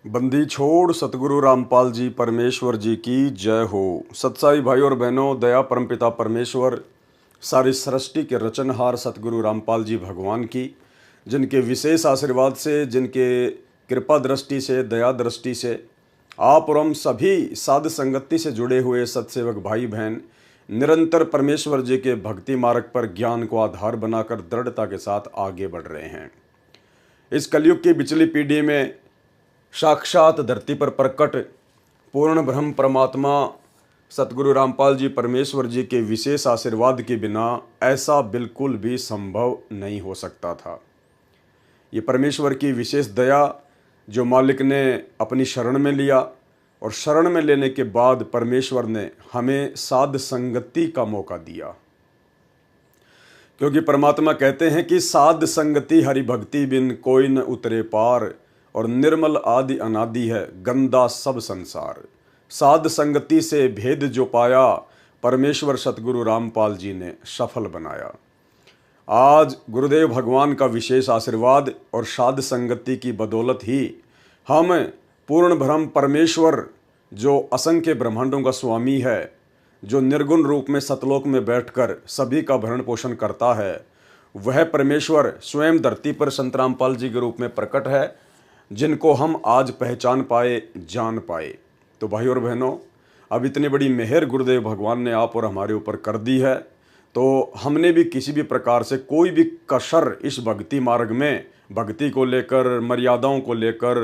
बंदी छोड़ सतगुरु रामपाल जी परमेश्वर जी की जय हो। सत्साई भाई और बहनों, दया परमपिता परमेश्वर सारी सृष्टि के रचनहार सतगुरु रामपाल जी भगवान की, जिनके विशेष आशीर्वाद से, जिनके कृपा दृष्टि से, दया दृष्टि से आप और हम सभी साध संगति से जुड़े हुए सत्सेवक भाई बहन निरंतर परमेश्वर जी के भक्ति मार्ग पर ज्ञान को आधार बनाकर दृढ़ता के साथ आगे बढ़ रहे हैं। इस कलयुग की बिचली पीढ़ी में साक्षात धरती पर प्रकट पूर्ण ब्रह्म परमात्मा सतगुरु रामपाल जी परमेश्वर जी के विशेष आशीर्वाद के बिना ऐसा बिल्कुल भी संभव नहीं हो सकता था। ये परमेश्वर की विशेष दया जो मालिक ने अपनी शरण में लिया, और शरण में लेने के बाद परमेश्वर ने हमें साध संगति का मौका दिया, क्योंकि परमात्मा कहते हैं कि साध संगति हरि भक्ति बिन कोई न उतरे पार, और निर्मल आदि अनादि है गंदा सब संसार। साध संगति से भेद जो पाया परमेश्वर सतगुरु रामपाल जी ने सफल बनाया। आज गुरुदेव भगवान का विशेष आशीर्वाद और साध संगति की बदौलत ही हम पूर्ण ब्रह्म परमेश्वर जो असंख्य ब्रह्मांडों का स्वामी है, जो निर्गुण रूप में सतलोक में बैठकर सभी का भरण पोषण करता है, वह परमेश्वर स्वयं धरती पर संत रामपाल जी के रूप में प्रकट है, जिनको हम आज पहचान पाए, जान पाए। तो भाई और बहनों, अब इतनी बड़ी मेहर गुरुदेव भगवान ने आप और हमारे ऊपर कर दी है, तो हमने भी किसी भी प्रकार से कोई भी कसर इस भक्ति मार्ग में, भक्ति को लेकर, मर्यादाओं को लेकर,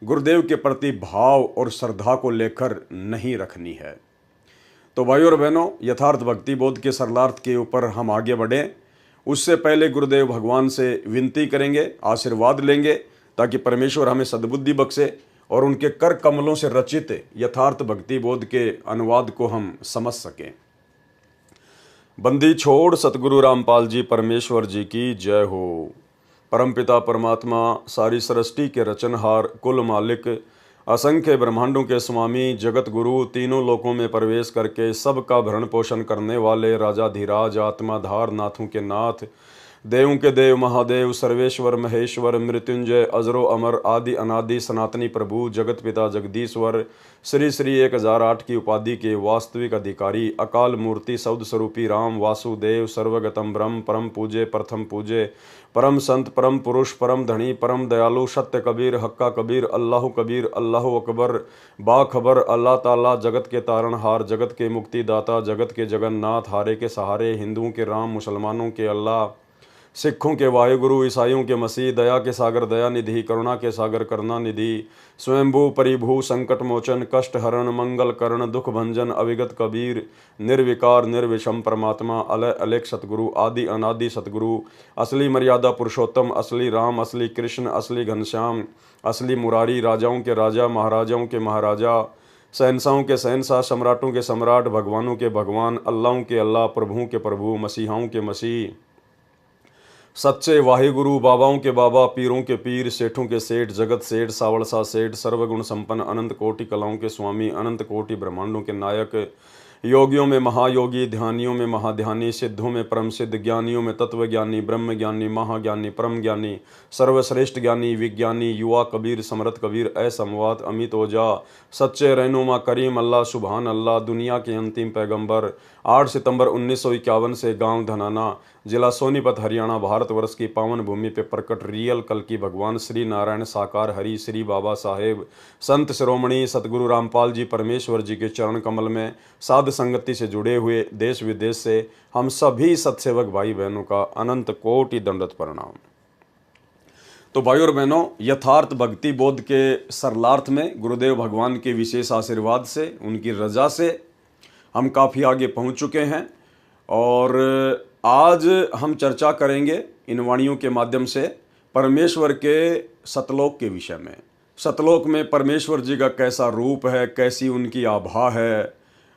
गुरुदेव के प्रति भाव और श्रद्धा को लेकर नहीं रखनी है। तो भाई और बहनों, यथार्थ भक्ति बोध के सरलार्थ के ऊपर हम आगे बढ़ें, उससे पहले गुरुदेव भगवान से विनती करेंगे, आशीर्वाद लेंगे, ताकि परमेश्वर हमें सद्बुद्धि बख्शे और उनके कर कमलों से रचित यथार्थ भक्ति बोध के अनुवाद को हम समझ सकें। बंदी छोड़ सतगुरु रामपाल जी परमेश्वर जी की जय हो। परमपिता परमात्मा सारी सृष्टि के रचनहार, कुल मालिक, असंख्य ब्रह्मांडों के स्वामी, जगत गुरु, तीनों लोकों में प्रवेश करके सबका भरण पोषण करने वाले राजाधिराज, आत्माधार, नाथों के नाथ, देवों के देव, महादेव, सर्वेश्वर, महेश्वर, मृत्युंजय, अजरो अमर, आदि अनादि, सनातनी प्रभु, जगत पिता जगदीश्वर, श्री श्री 1008 की उपाधि के वास्तविक अधिकारी, अकाल मूर्ति, शब्द स्वरूपी राम, वासुदेव, सर्वगतम ब्रह्म, परम पूजे, प्रथम पूजे, परम संत, परम पुरुष, परम धनी, परम दयालु, सत्य कबीर, हक्का कबीर, अल्लाह कबीर, अल्लाह अकबर, बाखबर, अल्लाह ताला, जगत के तारणहार, जगत के मुक्तिदाता, जगत के जगन्नाथ, हारे के सहारे, हिंदुओं के राम, मुसलमानों के अल्लाह, सिखों के वाहिगुरु, ईसाइयों के मसीह, दया के सागर दया निधि, करुणा के सागर करुणा निधि, स्वयंभू परिभू, संकट मोचन, कष्ट हरण, मंगल करण, दुख भंजन, अविगत कबीर, निर्विकार निर्विषम परमात्मा, अलय अलेख सतगुरु, आदि अनादि सतगुरु, असली मर्यादा पुरुषोत्तम, असली राम, असली कृष्ण, असली घनश्याम, असली मुरारी, राजाओं के राजा, महाराजाओं के महाराजा, शहंशाहों के शहंशाह, सम्राटों के सम्राट, भगवानों के भगवान, अल्लाहों के अल्लाह, प्रभुओं के प्रभु, मसीहाओं के मसीह, सच्चे वाहिगुरु, बाबाओं के बाबा, पीरों के पीर, सेठों के सेठ, जगत सेठ, सावड़सा सेठ, सर्वगुण संपन्न, अनंत कोटि कलाओं के स्वामी, अनंत कोटि ब्रह्मांडों के नायक, योगियों में महायोगी, ध्यानियों में महाध्यानी, सिद्धों में परम सिद्ध, ज्ञानियों में तत्वज्ञानी, ब्रह्म ज्ञानी, महाज्ञानी, परम ज्ञानी, सर्वश्रेष्ठ ज्ञानी, विज्ञानी, युवा कबीर, समरथ कबीर, असमवात, अमित ओजा, सच्चे रहनुमा करीम अल्लाह, सुबहान अल्लाह, दुनिया के अंतिम पैगंबर, 8 सितंबर 1951 से गांव धनाना, जिला सोनीपत, हरियाणा, भारतवर्ष की पावन भूमि पे प्रकट रियल कल की भगवान श्री नारायण साकार हरि श्री बाबा साहेब संत शिरोमणि सतगुरु रामपाल जी परमेश्वर जी के चरण कमल में साध संगति से जुड़े हुए देश विदेश से हम सभी सत्सेवक भाई बहनों का अनंत कोटि दंडवत प्रणाम। तो भाई और बहनों, यथार्थ भक्ति बोध के सरलार्थ में गुरुदेव भगवान के विशेष आशीर्वाद से, उनकी रजा से हम काफ़ी आगे पहुंच चुके हैं, और आज हम चर्चा करेंगे इन वाणियों के माध्यम से परमेश्वर के सतलोक के विषय में। सतलोक में परमेश्वर जी का कैसा रूप है, कैसी उनकी आभा है,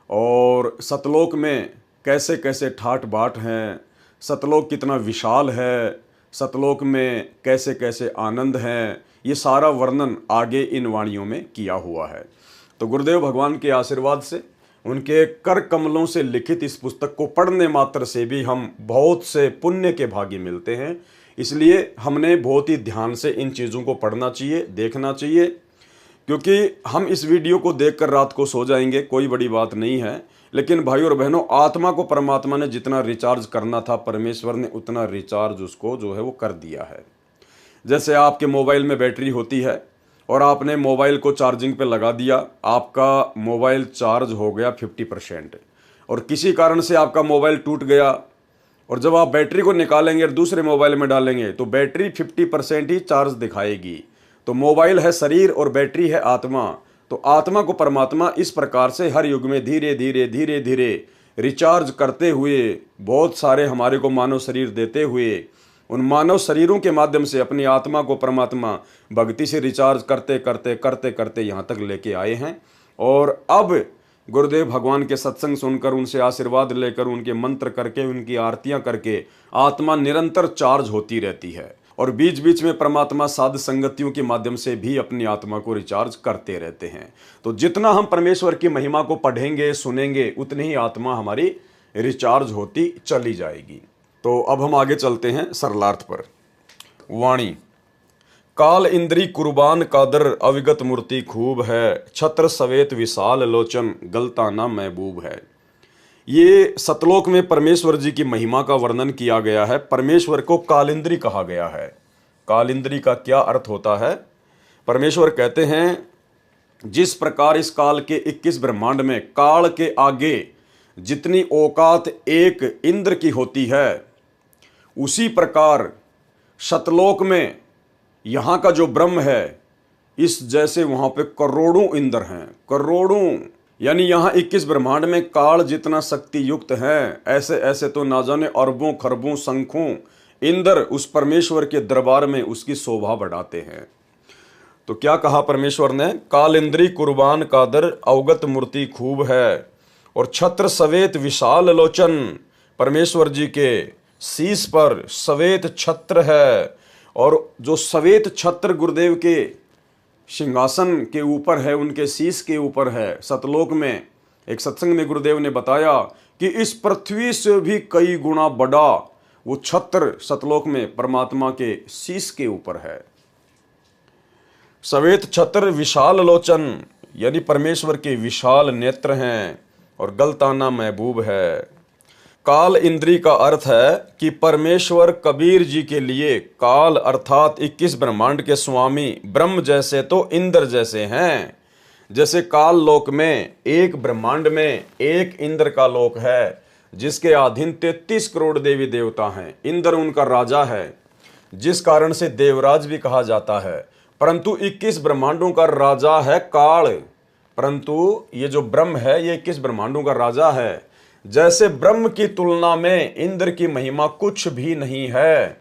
और सतलोक में कैसे कैसे ठाट बाट हैं, सतलोक कितना विशाल है, सतलोक में कैसे कैसे आनंद हैं, ये सारा वर्णन आगे इन वाणियों में किया हुआ है। तो गुरुदेव भगवान के आशीर्वाद से, उनके कर कमलों से लिखित इस पुस्तक को पढ़ने मात्र से भी हम बहुत से पुण्य के भागी मिलते हैं। इसलिए हमने बहुत ही ध्यान से इन चीज़ों को पढ़ना चाहिए, देखना चाहिए, क्योंकि हम इस वीडियो को देखकर रात को सो जाएंगे, कोई बड़ी बात नहीं है, लेकिन भाई और बहनों, आत्मा को परमात्मा ने जितना रिचार्ज करना था परमेश्वर ने उतना रिचार्ज उसको जो है वो कर दिया है। जैसे आपके मोबाइल में बैटरी होती है और आपने मोबाइल को चार्जिंग पे लगा दिया, आपका मोबाइल चार्ज हो गया 50%, और किसी कारण से आपका मोबाइल टूट गया, और जब आप बैटरी को निकालेंगे और दूसरे मोबाइल में डालेंगे तो बैटरी 50% ही चार्ज दिखाएगी। तो मोबाइल है शरीर और बैटरी है आत्मा। तो आत्मा को परमात्मा इस प्रकार से हर युग में धीरे धीरे धीरे धीरे रिचार्ज करते हुए, बहुत सारे हमारे को मानव शरीर देते हुए, उन मानव शरीरों के माध्यम से अपनी आत्मा को परमात्मा भक्ति से रिचार्ज करते करते करते करते यहाँ तक लेके आए हैं। और अब गुरुदेव भगवान के सत्संग सुनकर, उनसे आशीर्वाद लेकर, उनके मंत्र करके, उनकी आरतियां करके आत्मा निरंतर चार्ज होती रहती है। और बीच बीच में परमात्मा साध संगतियों के माध्यम से भी अपनी आत्मा को रिचार्ज करते रहते हैं। तो जितना हम परमेश्वर की महिमा को पढ़ेंगे सुनेंगे उतनी ही आत्मा हमारी रिचार्ज होती चली जाएगी। तो अब हम आगे चलते हैं सरलार्थ पर। वाणी। काल इंद्री कुर्बान कादर अविगत मूर्ति खूब है, छत्र सवेत विशाल लोचन गलताना महबूब है। ये सतलोक में परमेश्वर जी की महिमा का वर्णन किया गया है। परमेश्वर को कालिंद्री कहा गया है। कालिंद्री का क्या अर्थ होता है? परमेश्वर कहते हैं, जिस प्रकार इस काल के 21 ब्रह्मांड में काल के आगे जितनी औकात एक इंद्र की होती है, उसी प्रकार सतलोक में यहाँ का जो ब्रह्म है, इस जैसे वहाँ पे करोड़ों इंद्र हैं, करोड़ों। यानी यहाँ 21 ब्रह्मांड में काल जितना शक्ति युक्त है, ऐसे ऐसे तो ना जाने अरबों खरबों संख्यों इंद्र उस परमेश्वर के दरबार में उसकी शोभा बढ़ाते हैं। तो क्या कहा परमेश्वर ने? काल इंद्री कुर्बान कादर अवगत मूर्ति खूब है, और छत्र सवेत विशाल लोचन। परमेश्वर जी के शीश पर सवेत छत्र है, और जो सवेत छत्र गुरुदेव के सिंहासन के ऊपर है, उनके शीश के ऊपर है। सतलोक में एक सत्संग में गुरुदेव ने बताया कि इस पृथ्वी से भी कई गुना बड़ा वो छत्र सतलोक में परमात्मा के शीश के ऊपर है। सवेत छत्र विशाल लोचन, यानी परमेश्वर के विशाल नेत्र हैं, और गलताना महबूब है। काल इंद्री का अर्थ है कि परमेश्वर कबीर जी के लिए काल अर्थात 21 ब्रह्मांड के स्वामी ब्रह्म जैसे तो इंद्र जैसे हैं। जैसे काल लोक में एक ब्रह्मांड में एक इंद्र का लोक है, जिसके अधीन 33 करोड़ देवी देवता हैं। इंद्र उनका राजा है, जिस कारण से देवराज भी कहा जाता है। परंतु 21 ब्रह्मांडों का राजा है काल, परंतु ये जो ब्रह्म है ये 21 ब्रह्मांडों का राजा है। जैसे ब्रह्म की तुलना में इंद्र की महिमा कुछ भी नहीं है।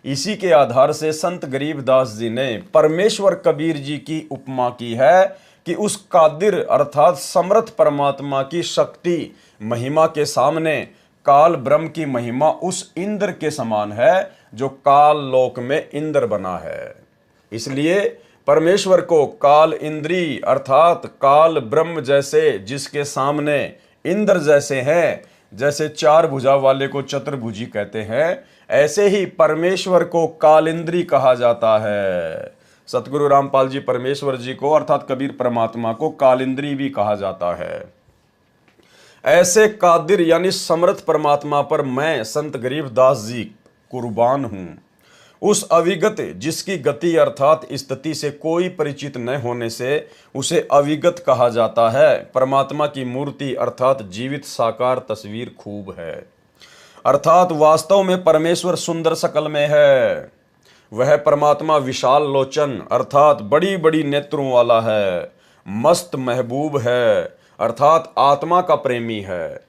इसी के आधार से संत गरीबदास जी ने परमेश्वर कबीर जी की उपमा की है कि उस कादिर अर्थात समर्थ परमात्मा की शक्ति महिमा के सामने काल ब्रह्म की महिमा उस इंद्र के समान है जो काल लोक में इंद्र बना है। इसलिए परमेश्वर को काल इंद्री अर्थात काल ब्रह्म जैसे, जिसके सामने इंद्र जैसे हैं, जैसे चार भुजा वाले को चतुर्भुजी कहते हैं, ऐसे ही परमेश्वर को कालिंद्री कहा जाता है। सतगुरु रामपाल जी परमेश्वर जी को अर्थात कबीर परमात्मा को कालिंद्री भी कहा जाता है। ऐसे कादिर यानी समर्थ परमात्मा पर मैं संत गरीबदास जी कुर्बान हूं। उस अविगत जिसकी गति अर्थात स्थिति से कोई परिचित न होने से उसे अविगत कहा जाता है। परमात्मा की मूर्ति अर्थात जीवित साकार तस्वीर खूब है, अर्थात वास्तव में परमेश्वर सुंदर शकल में है। वह परमात्मा विशाल लोचन अर्थात बड़ी बड़ी नेत्रों वाला है, मस्त महबूब है अर्थात आत्मा का प्रेमी है।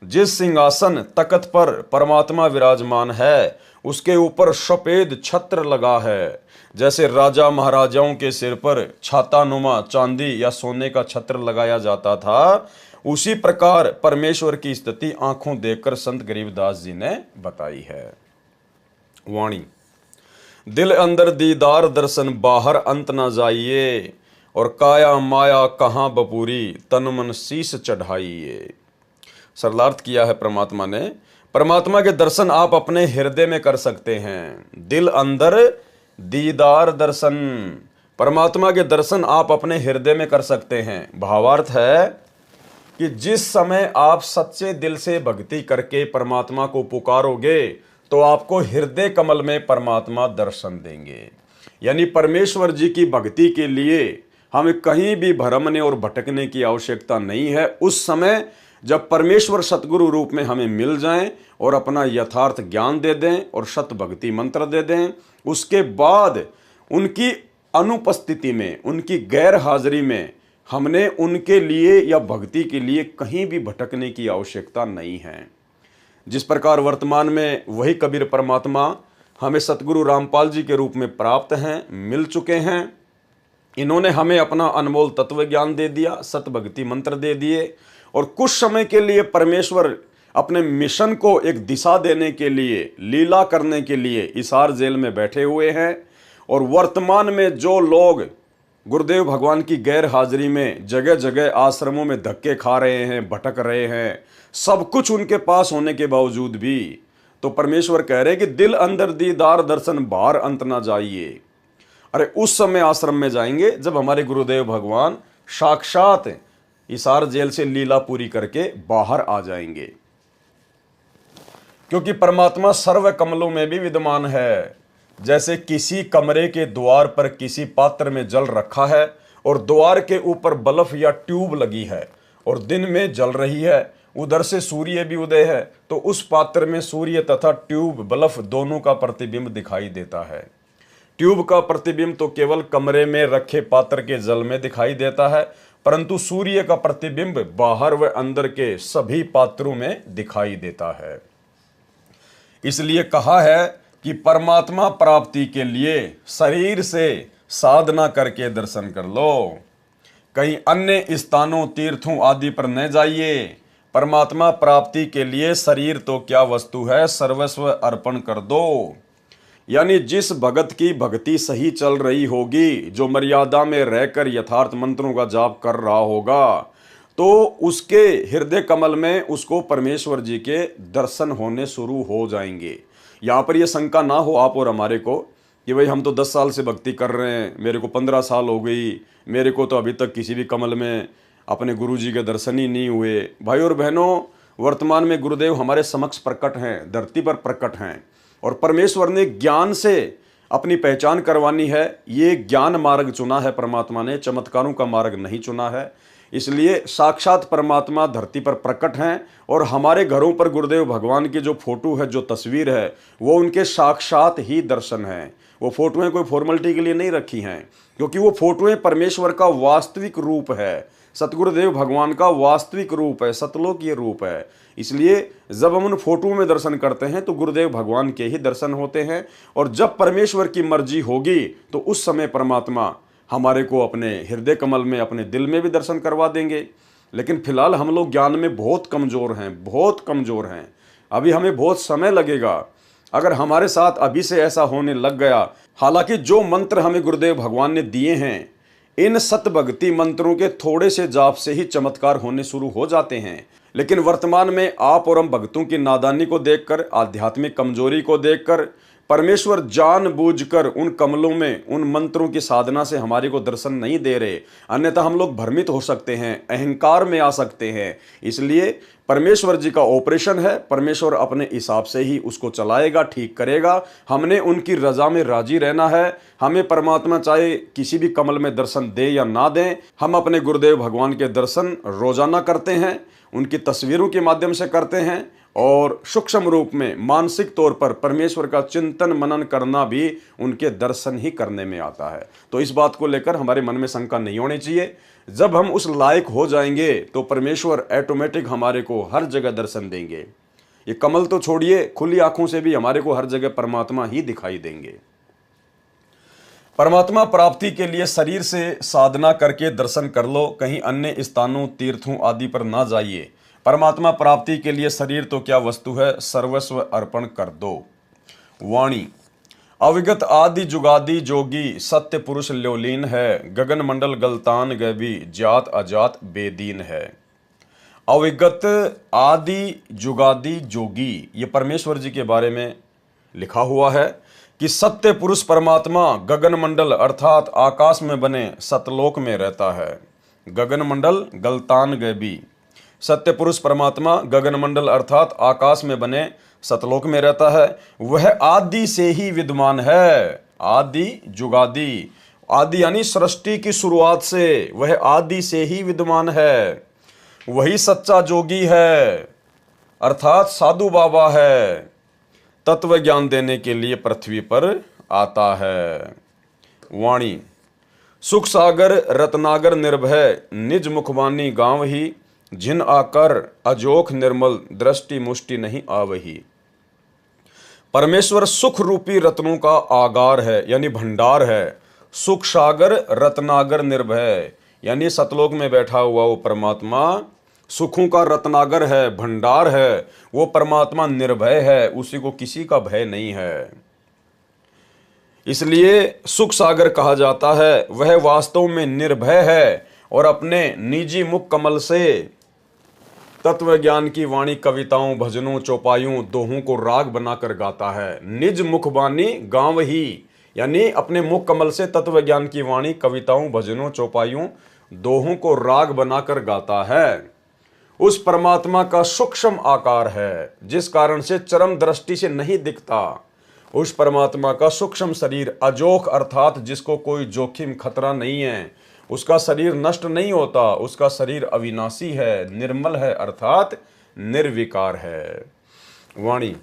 जिस सिंहासन तख्त पर परमात्मा विराजमान है उसके ऊपर सफेद छत्र लगा है। जैसे राजा महाराजाओं के सिर पर छातानुमा चांदी या सोने का छत्र लगाया जाता था, उसी प्रकार परमेश्वर की स्थिति आंखों देखकर संत गरीबदास जी ने बताई है। वाणी। दिल अंदर दीदार दर्शन बाहर अंत न जाइए, और काया माया कहाँ बपूरी तन मन शीस चढ़ाइए। सरलार्थ किया है परमात्मा ने। परमात्मा के दर्शन आप अपने हृदय में कर सकते हैं। दिल अंदर दीदार दर्शन, परमात्मा के दर्शन आप अपने हृदय में कर सकते हैं। भावार्थ है कि जिस समय आप सच्चे दिल से भक्ति करके परमात्मा को पुकारोगे तो आपको हृदय कमल में परमात्मा दर्शन देंगे। यानी परमेश्वर जी की भक्ति के लिए हमें कहीं भी भरमने और भटकने की आवश्यकता नहीं है। उस समय जब परमेश्वर सतगुरु रूप में हमें मिल जाएं और अपना यथार्थ ज्ञान दे दें और सत भक्ति मंत्र दे दें, उसके बाद उनकी अनुपस्थिति में, उनकी गैर हाजिरी में हमने उनके लिए या भक्ति के लिए कहीं भी भटकने की आवश्यकता नहीं है। जिस प्रकार वर्तमान में वही कबीर परमात्मा हमें सतगुरु रामपाल जी के रूप में प्राप्त हैं, मिल चुके हैं। इन्होंने हमें अपना अनमोल तत्व ज्ञान दे दिया, सत भक्ति मंत्र दे दिए और कुछ समय के लिए परमेश्वर अपने मिशन को एक दिशा देने के लिए, लीला करने के लिए हिसार जेल में बैठे हुए हैं। और वर्तमान में जो लोग गुरुदेव भगवान की गैर हाजिरी में जगह जगह आश्रमों में धक्के खा रहे हैं, भटक रहे हैं, सब कुछ उनके पास होने के बावजूद भी तो परमेश्वर कह रहे हैं कि दिल अंदर दीदार दर्शन बाहर अंत ना जाइए। अरे उस समय आश्रम में जाएंगे जब हमारे गुरुदेव भगवान साक्षात हिसार जेल से लीला पूरी करके बाहर आ जाएंगे, क्योंकि परमात्मा सर्व कमलों में भी विद्यमान है। जैसे किसी कमरे के द्वार पर किसी पात्र में जल रखा है और द्वार के ऊपर बल्ब या ट्यूब लगी है और दिन में जल रही है, उधर से सूर्य भी उदय है, तो उस पात्र में सूर्य तथा ट्यूब बल्ब दोनों का प्रतिबिंब दिखाई देता है। ट्यूब का प्रतिबिंब तो केवल कमरे में रखे पात्र के जल में दिखाई देता है, परंतु सूर्य का प्रतिबिंब बाहर व अंदर के सभी पात्रों में दिखाई देता है। इसलिए कहा है कि परमात्मा प्राप्ति के लिए शरीर से साधना करके दर्शन कर लो, कहीं अन्य स्थानों, तीर्थों आदि पर न जाइए। परमात्मा प्राप्ति के लिए शरीर तो क्या वस्तु है, सर्वस्व अर्पण कर दो। यानी जिस भगत की भक्ति सही चल रही होगी, जो मर्यादा में रहकर यथार्थ मंत्रों का जाप कर रहा होगा, तो उसके हृदय कमल में उसको परमेश्वर जी के दर्शन होने शुरू हो जाएंगे। यहाँ पर यह शंका ना हो आप और हमारे को कि भाई हम तो 10 साल से भक्ति कर रहे हैं, मेरे को 15 साल हो गई, मेरे को तो अभी तक किसी भी कमल में अपने गुरु जी के दर्शन ही नहीं हुए। भाई और बहनों, वर्तमान में गुरुदेव हमारे समक्ष प्रकट हैं, धरती पर प्रकट हैं और परमेश्वर ने ज्ञान से अपनी पहचान करवानी है। ये ज्ञान मार्ग चुना है परमात्मा ने, चमत्कारों का मार्ग नहीं चुना है। इसलिए साक्षात परमात्मा धरती पर प्रकट हैं और हमारे घरों पर गुरुदेव भगवान की जो फोटो है, जो तस्वीर है, वो उनके साक्षात ही दर्शन हैं। वो फोटोएं कोई फॉर्मेलिटी के लिए नहीं रखी हैं, क्योंकि वो फोटोएं परमेश्वर का वास्तविक रूप है, सतगुरुदेव भगवान का वास्तविक रूप है, सतलोकीय रूप है। इसलिए जब हम उन फोटो में दर्शन करते हैं तो गुरुदेव भगवान के ही दर्शन होते हैं। और जब परमेश्वर की मर्जी होगी तो उस समय परमात्मा हमारे को अपने हृदय कमल में, अपने दिल में भी दर्शन करवा देंगे। लेकिन फिलहाल हम लोग ज्ञान में बहुत कमज़ोर हैं, बहुत कमज़ोर हैं। अभी हमें बहुत समय लगेगा। अगर हमारे साथ अभी से ऐसा होने लग गया, हालांकि जो मंत्र हमें गुरुदेव भगवान ने दिए हैं, इन सत भक्ति मंत्रों के थोड़े से जाप से ही चमत्कार होने शुरू हो जाते हैं। लेकिन वर्तमान में आप और हम भक्तों की नादानी को देखकर, आध्यात्मिक कमजोरी को देखकर परमेश्वर जानबूझकर उन कमलों में, उन मंत्रों की साधना से हमारे को दर्शन नहीं दे रहे। अन्यथा हम लोग भ्रमित हो सकते हैं, अहंकार में आ सकते हैं। इसलिए परमेश्वर जी का ऑपरेशन है, परमेश्वर अपने हिसाब से ही उसको चलाएगा, ठीक करेगा। हमने उनकी रजा में राजी रहना है। हमें परमात्मा चाहे किसी भी कमल में दर्शन दे या ना दें, हम अपने गुरुदेव भगवान के दर्शन रोजाना करते हैं, उनकी तस्वीरों के माध्यम से करते हैं और सूक्ष्म रूप में मानसिक तौर पर परमेश्वर का चिंतन मनन करना भी उनके दर्शन ही करने में आता है। तो इस बात को लेकर हमारे मन में शंका नहीं होनी चाहिए। जब हम उस लायक हो जाएंगे तो परमेश्वर ऑटोमेटिक हमारे को हर जगह दर्शन देंगे। ये कमल तो छोड़िए, खुली आंखों से भी हमारे को हर जगह परमात्मा ही दिखाई देंगे। परमात्मा प्राप्ति के लिए शरीर से साधना करके दर्शन कर लो, कहीं अन्य स्थानों, तीर्थों आदि पर ना जाइए। परमात्मा प्राप्ति के लिए शरीर तो क्या वस्तु है, सर्वस्व अर्पण कर दो। वाणी अविगत आदि जुगादि जोगी, सत्य पुरुष ल्योलीन है, गगन मंडल गलतान गैबी, जात अजात बेदीन है। अविगत आदि जुगादि जोगी, ये परमेश्वर जी के बारे में लिखा हुआ है कि सत्य पुरुष परमात्मा गगन मंडल अर्थात आकाश में बने सतलोक में रहता है। गगन मंडल गलतान गैबी, सत्य पुरुष परमात्मा गगन मंडल अर्थात आकाश में बने सतलोक में रहता है। वह आदि से ही विद्यमान है, आदि जुगादि, आदि यानी सृष्टि की शुरुआत से वह आदि से ही विद्यमान है। वही सच्चा जोगी है अर्थात साधु बाबा है, तत्व ज्ञान देने के लिए पृथ्वी पर आता है। वाणी, सुख सागर रत्नागर निर्भय, निज मुखवानी गांव ही, जिन आकर अजोख निर्मल, दृष्टि मुष्टि नहीं आवही। परमेश्वर सुख रूपी रत्नों का आगार है यानी भंडार है। सुख सागर रत्नागर निर्भय यानी सतलोक में बैठा हुआ वो परमात्मा सुखों का रत्नागर है, भंडार है। वो परमात्मा निर्भय है, उसी को किसी का भय नहीं है, इसलिए सुख सागर कहा जाता है। वह वास्तव में निर्भय है और अपने निजी मुख कमल से तत्व ज्ञान की वाणी कविताओं, भजनों, चौपाइयों, दोहों को राग बनाकर गाता है। निज मुखबानी गांव ही यानी अपने मुख कमल से तत्व ज्ञान की वाणी कविताओं, भजनों, चौपाइयों, दोहों को राग बनाकर गाता है। उस परमात्मा का सूक्ष्म आकार है जिस कारण से चरम दृष्टि से नहीं दिखता। उस परमात्मा का सूक्ष्म शरीर अजोख अर्थात जिसको कोई जोखिम खतरा नहीं है, उसका शरीर नष्ट नहीं होता, उसका शरीर अविनाशी है, निर्मल है अर्थात निर्विकार है। वाणी,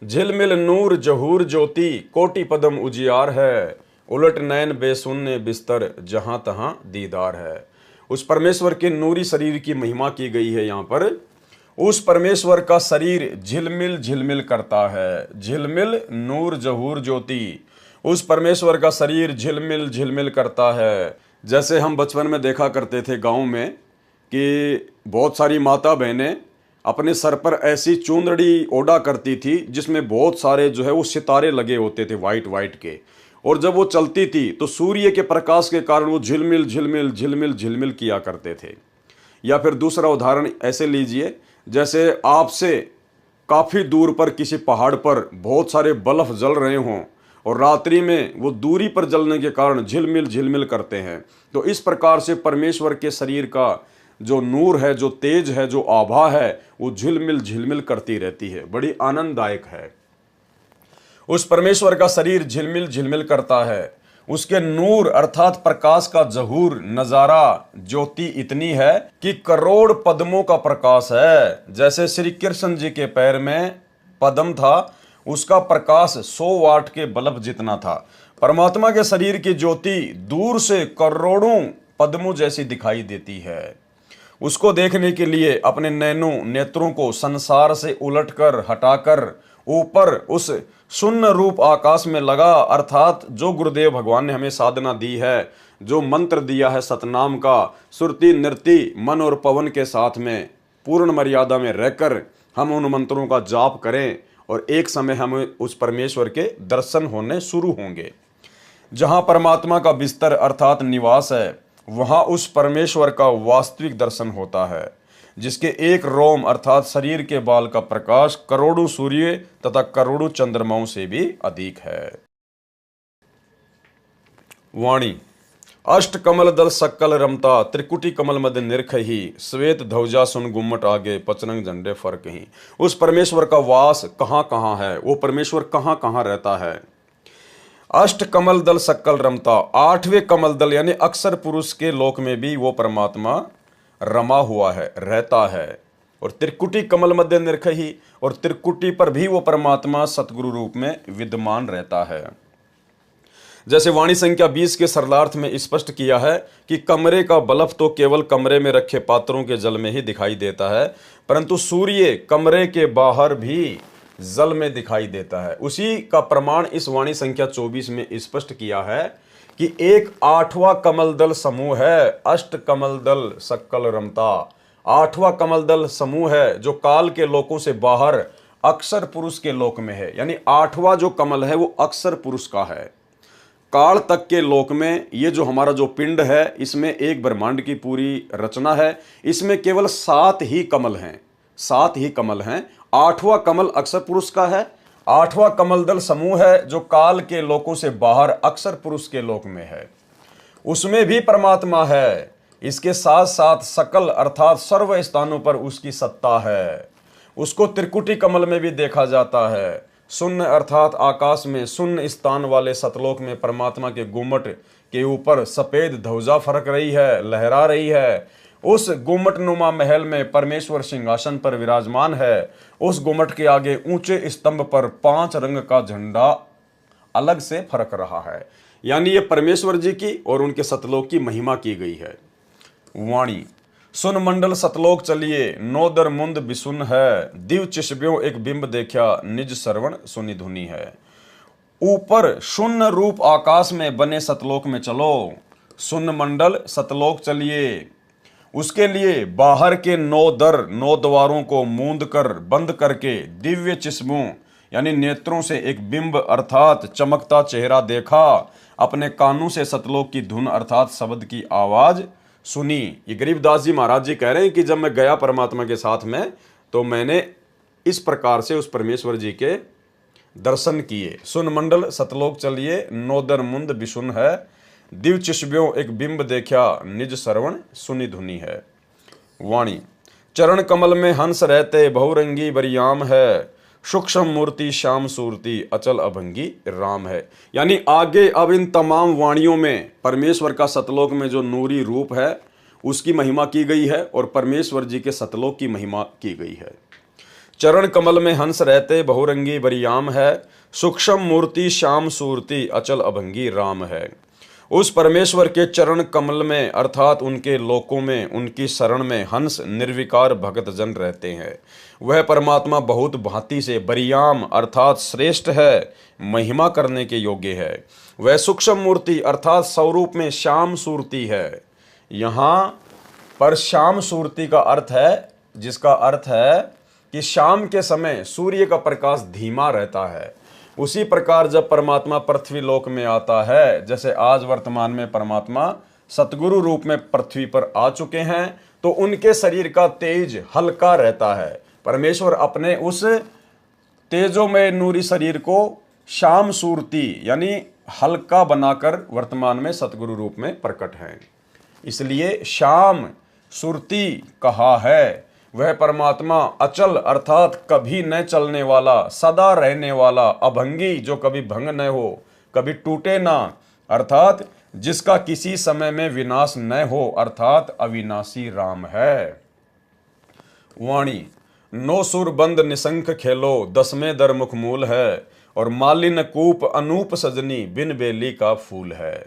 झिलमिल नूर जहूर ज्योति, कोटि पदम उजियार है, उलट नयन बेसुन्ने बिस्तर, जहां तहां दीदार है। उस परमेश्वर के नूरी शरीर की महिमा की गई है यहाँ पर। उस परमेश्वर का शरीर झिलमिल झिलमिल करता है, झिलमिल नूर जहूर ज्योति, उस परमेश्वर का शरीर झिलमिल झिलमिल करता है। जैसे हम बचपन में देखा करते थे गांव में कि बहुत सारी माता बहनें अपने सर पर ऐसी चूंदड़ी ओढ़ा करती थी जिसमें बहुत सारे जो है वो सितारे लगे होते थे वाइट वाइट के, और जब वो चलती थी तो सूर्य के प्रकाश के कारण वो झिलमिल झिलमिल झिलमिल झिलमिल किया करते थे। या फिर दूसरा उदाहरण ऐसे लीजिए, जैसे आपसे काफ़ी दूर पर किसी पहाड़ पर बहुत सारे बल्ब जल रहे हों और रात्रि में वो दूरी पर जलने के कारण झिलमिल झिलमिल करते हैं। तो इस प्रकार से परमेश्वर के शरीर का जो नूर है, जो तेज है, जो आभा है, वो झिलमिल झिलमिल करती रहती है, बड़ी आनंददायक है। उस परमेश्वर का शरीर झिलमिल झिलमिल करता है। उसके नूर अर्थात प्रकाश का जहूर नजारा ज्योति इतनी है कि करोड़ पद्मों का प्रकाश है। जैसे श्री कृष्ण जी के पैर में पद्म था, उसका प्रकाश 100 वाट के बल्ब जितना था। परमात्मा के शरीर की ज्योति दूर से करोड़ों पद्मों जैसी दिखाई देती है। उसको देखने के लिए अपने नेत्रों को संसार से उलटकर हटाकर ऊपर उस शून्य रूप आकाश में लगा, अर्थात जो गुरुदेव भगवान ने हमें साधना दी है, जो मंत्र दिया है सतनाम का, सुरति नृति मन और पवन के साथ में पूर्ण मर्यादा में रहकर हम उन मंत्रों का जाप करें और एक समय हमें उस परमेश्वर के दर्शन होने शुरू होंगे। जहाँ परमात्मा का बिस्तर अर्थात निवास है, वहाँ उस परमेश्वर का वास्तविक दर्शन होता है, जिसके एक रोम अर्थात शरीर के बाल का प्रकाश करोड़ों सूर्य तथा करोड़ों चंद्रमाओं से भी अधिक है। वाणी, अष्ट कमल दल सक्कल रमता, त्रिकुटी कमल मध्य निरख ही, श्वेत ध्वजा सुन गुम्मट आगे, पचरंग झंडे फर्क ही। उस परमेश्वर का वास कहाँ कहाँ है, वो परमेश्वर कहाँ कहाँ रहता है। अष्ट कमल दल सक्कल रमता, 8वें कमल दल यानी अक्षर पुरुष के लोक में भी वो परमात्मा रमा हुआ है, रहता है। और त्रिकुटी कमल मध्य निरख ही, और त्रिकुटी पर भी वो परमात्मा सतगुरु रूप में विद्यमान रहता है। जैसे वाणी संख्या 20 के सरलार्थ में स्पष्ट किया है कि कमरे का बल्ब तो केवल कमरे में रखे पात्रों के जल में ही दिखाई देता है, परंतु सूर्य कमरे के बाहर भी जल में दिखाई देता है। उसी का प्रमाण इस वाणी संख्या 24 में स्पष्ट किया है कि एक 8वां कमल दल समूह है, अष्ट कमल दल सक्कल रमता। 8वां कमल दल समूह है जो काल के लोकों से बाहर अक्षर पुरुष के लोक में है, यानी 8वां जो कमल है वो अक्षर पुरुष का है। काल तक के लोक में ये जो हमारा जो पिंड है, इसमें एक ब्रह्मांड की पूरी रचना है, इसमें केवल 7 ही कमल हैं, 7 ही कमल हैं। 8वां कमल अक्षर पुरुष का है 8वां कमल दल समूह है जो काल के लोकों से बाहर अक्षर पुरुष के लोक में है, उसमें भी परमात्मा है। इसके साथ साथ सकल अर्थात सर्व स्थानों पर उसकी सत्ता है। उसको त्रिकुटी कमल में भी देखा जाता है। शून्य अर्थात आकाश में शून्य स्थान वाले सतलोक में परमात्मा के गुम्मट के ऊपर सफेद ध्वजा फरक रही है, लहरा रही है। उस गुम्मट नुमा महल में परमेश्वर सिंहासन पर विराजमान है। उस गुम्मट के आगे ऊंचे स्तंभ पर 5 रंग का झंडा अलग से फरक रहा है। यानी ये परमेश्वर जी की और उनके सतलोक की महिमा की गई है। वाणी सुन मंडल सतलोक चलिए, नोदर मुंद बिसुन है, दिव चिशब्यों एक बिंब देखा, निज श्रवण सुनि धुनी है। ऊपर शून्य रूप आकाश में बने सतलोक में चलो, सुन मंडल सतलोक चलिए। उसके लिए बाहर के 9 दर 9 द्वारों को मूंद कर बंद करके दिव्य चिश्मों यानी नेत्रों से एक बिंब अर्थात चमकता चेहरा देखा, अपने कानों से सतलोक की धुन अर्थात शब्द की आवाज सुनी। ये गरीबदास जी महाराज जी कह रहे हैं कि जब मैं गया परमात्मा के साथ में तो मैंने इस प्रकार से उस परमेश्वर जी के दर्शन किए। सुन मंडल सतलोक चलिए, नोदर मुंद बिशुन है, दिव चिशब्यों एक बिंब देखा, निज श्रवण सुनि धुनी है। वाणी चरण कमल में हंस रहते, बहुरंगी बरियाम है, सूक्ष्म मूर्ति श्याम सूरती, अचल अभंगी राम है। यानी आगे अब इन तमाम वाणियों में परमेश्वर का सतलोक में जो नूरी रूप है उसकी महिमा की गई है और परमेश्वर जी के सतलोक की महिमा की गई है। चरण कमल में हंस रहते, बहुरंगी बरियाम है, सूक्ष्म मूर्ति श्याम सूरती, अचल अभंगी राम है। उस परमेश्वर के चरण कमल में अर्थात उनके लोकों में उनकी शरण में हंस निर्विकार भगत जन रहते हैं। वह परमात्मा बहुत भांति से बरियाम अर्थात श्रेष्ठ है, महिमा करने के योग्य है। वह सूक्ष्म मूर्ति अर्थात स्वरूप में श्याम सूरती है। यहाँ पर श्याम सूरती का अर्थ है, जिसका अर्थ है कि शाम के समय सूर्य का प्रकाश धीमा रहता है। उसी प्रकार जब परमात्मा पृथ्वी लोक में आता है, जैसे आज वर्तमान में परमात्मा सतगुरु रूप में पृथ्वी पर आ चुके हैं, तो उनके शरीर का तेज हल्का रहता है। परमेश्वर अपने उस तेजोमय नूरी शरीर को श्याम सूरती यानी हल्का बनाकर वर्तमान में सतगुरु रूप में प्रकट है, इसलिए श्याम सूरती कहा है। वह परमात्मा अचल अर्थात कभी न चलने वाला, सदा रहने वाला, अभंगी जो कभी भंग न हो, कभी टूटे ना, अर्थात जिसका किसी समय में विनाश न हो, अर्थात अविनाशी राम है। वाणी नो सुर बंद निशंक खेलो, 10वें दर मुख मूल है, और मालिन कूप अनूप सजनी, बिन बेली का फूल है।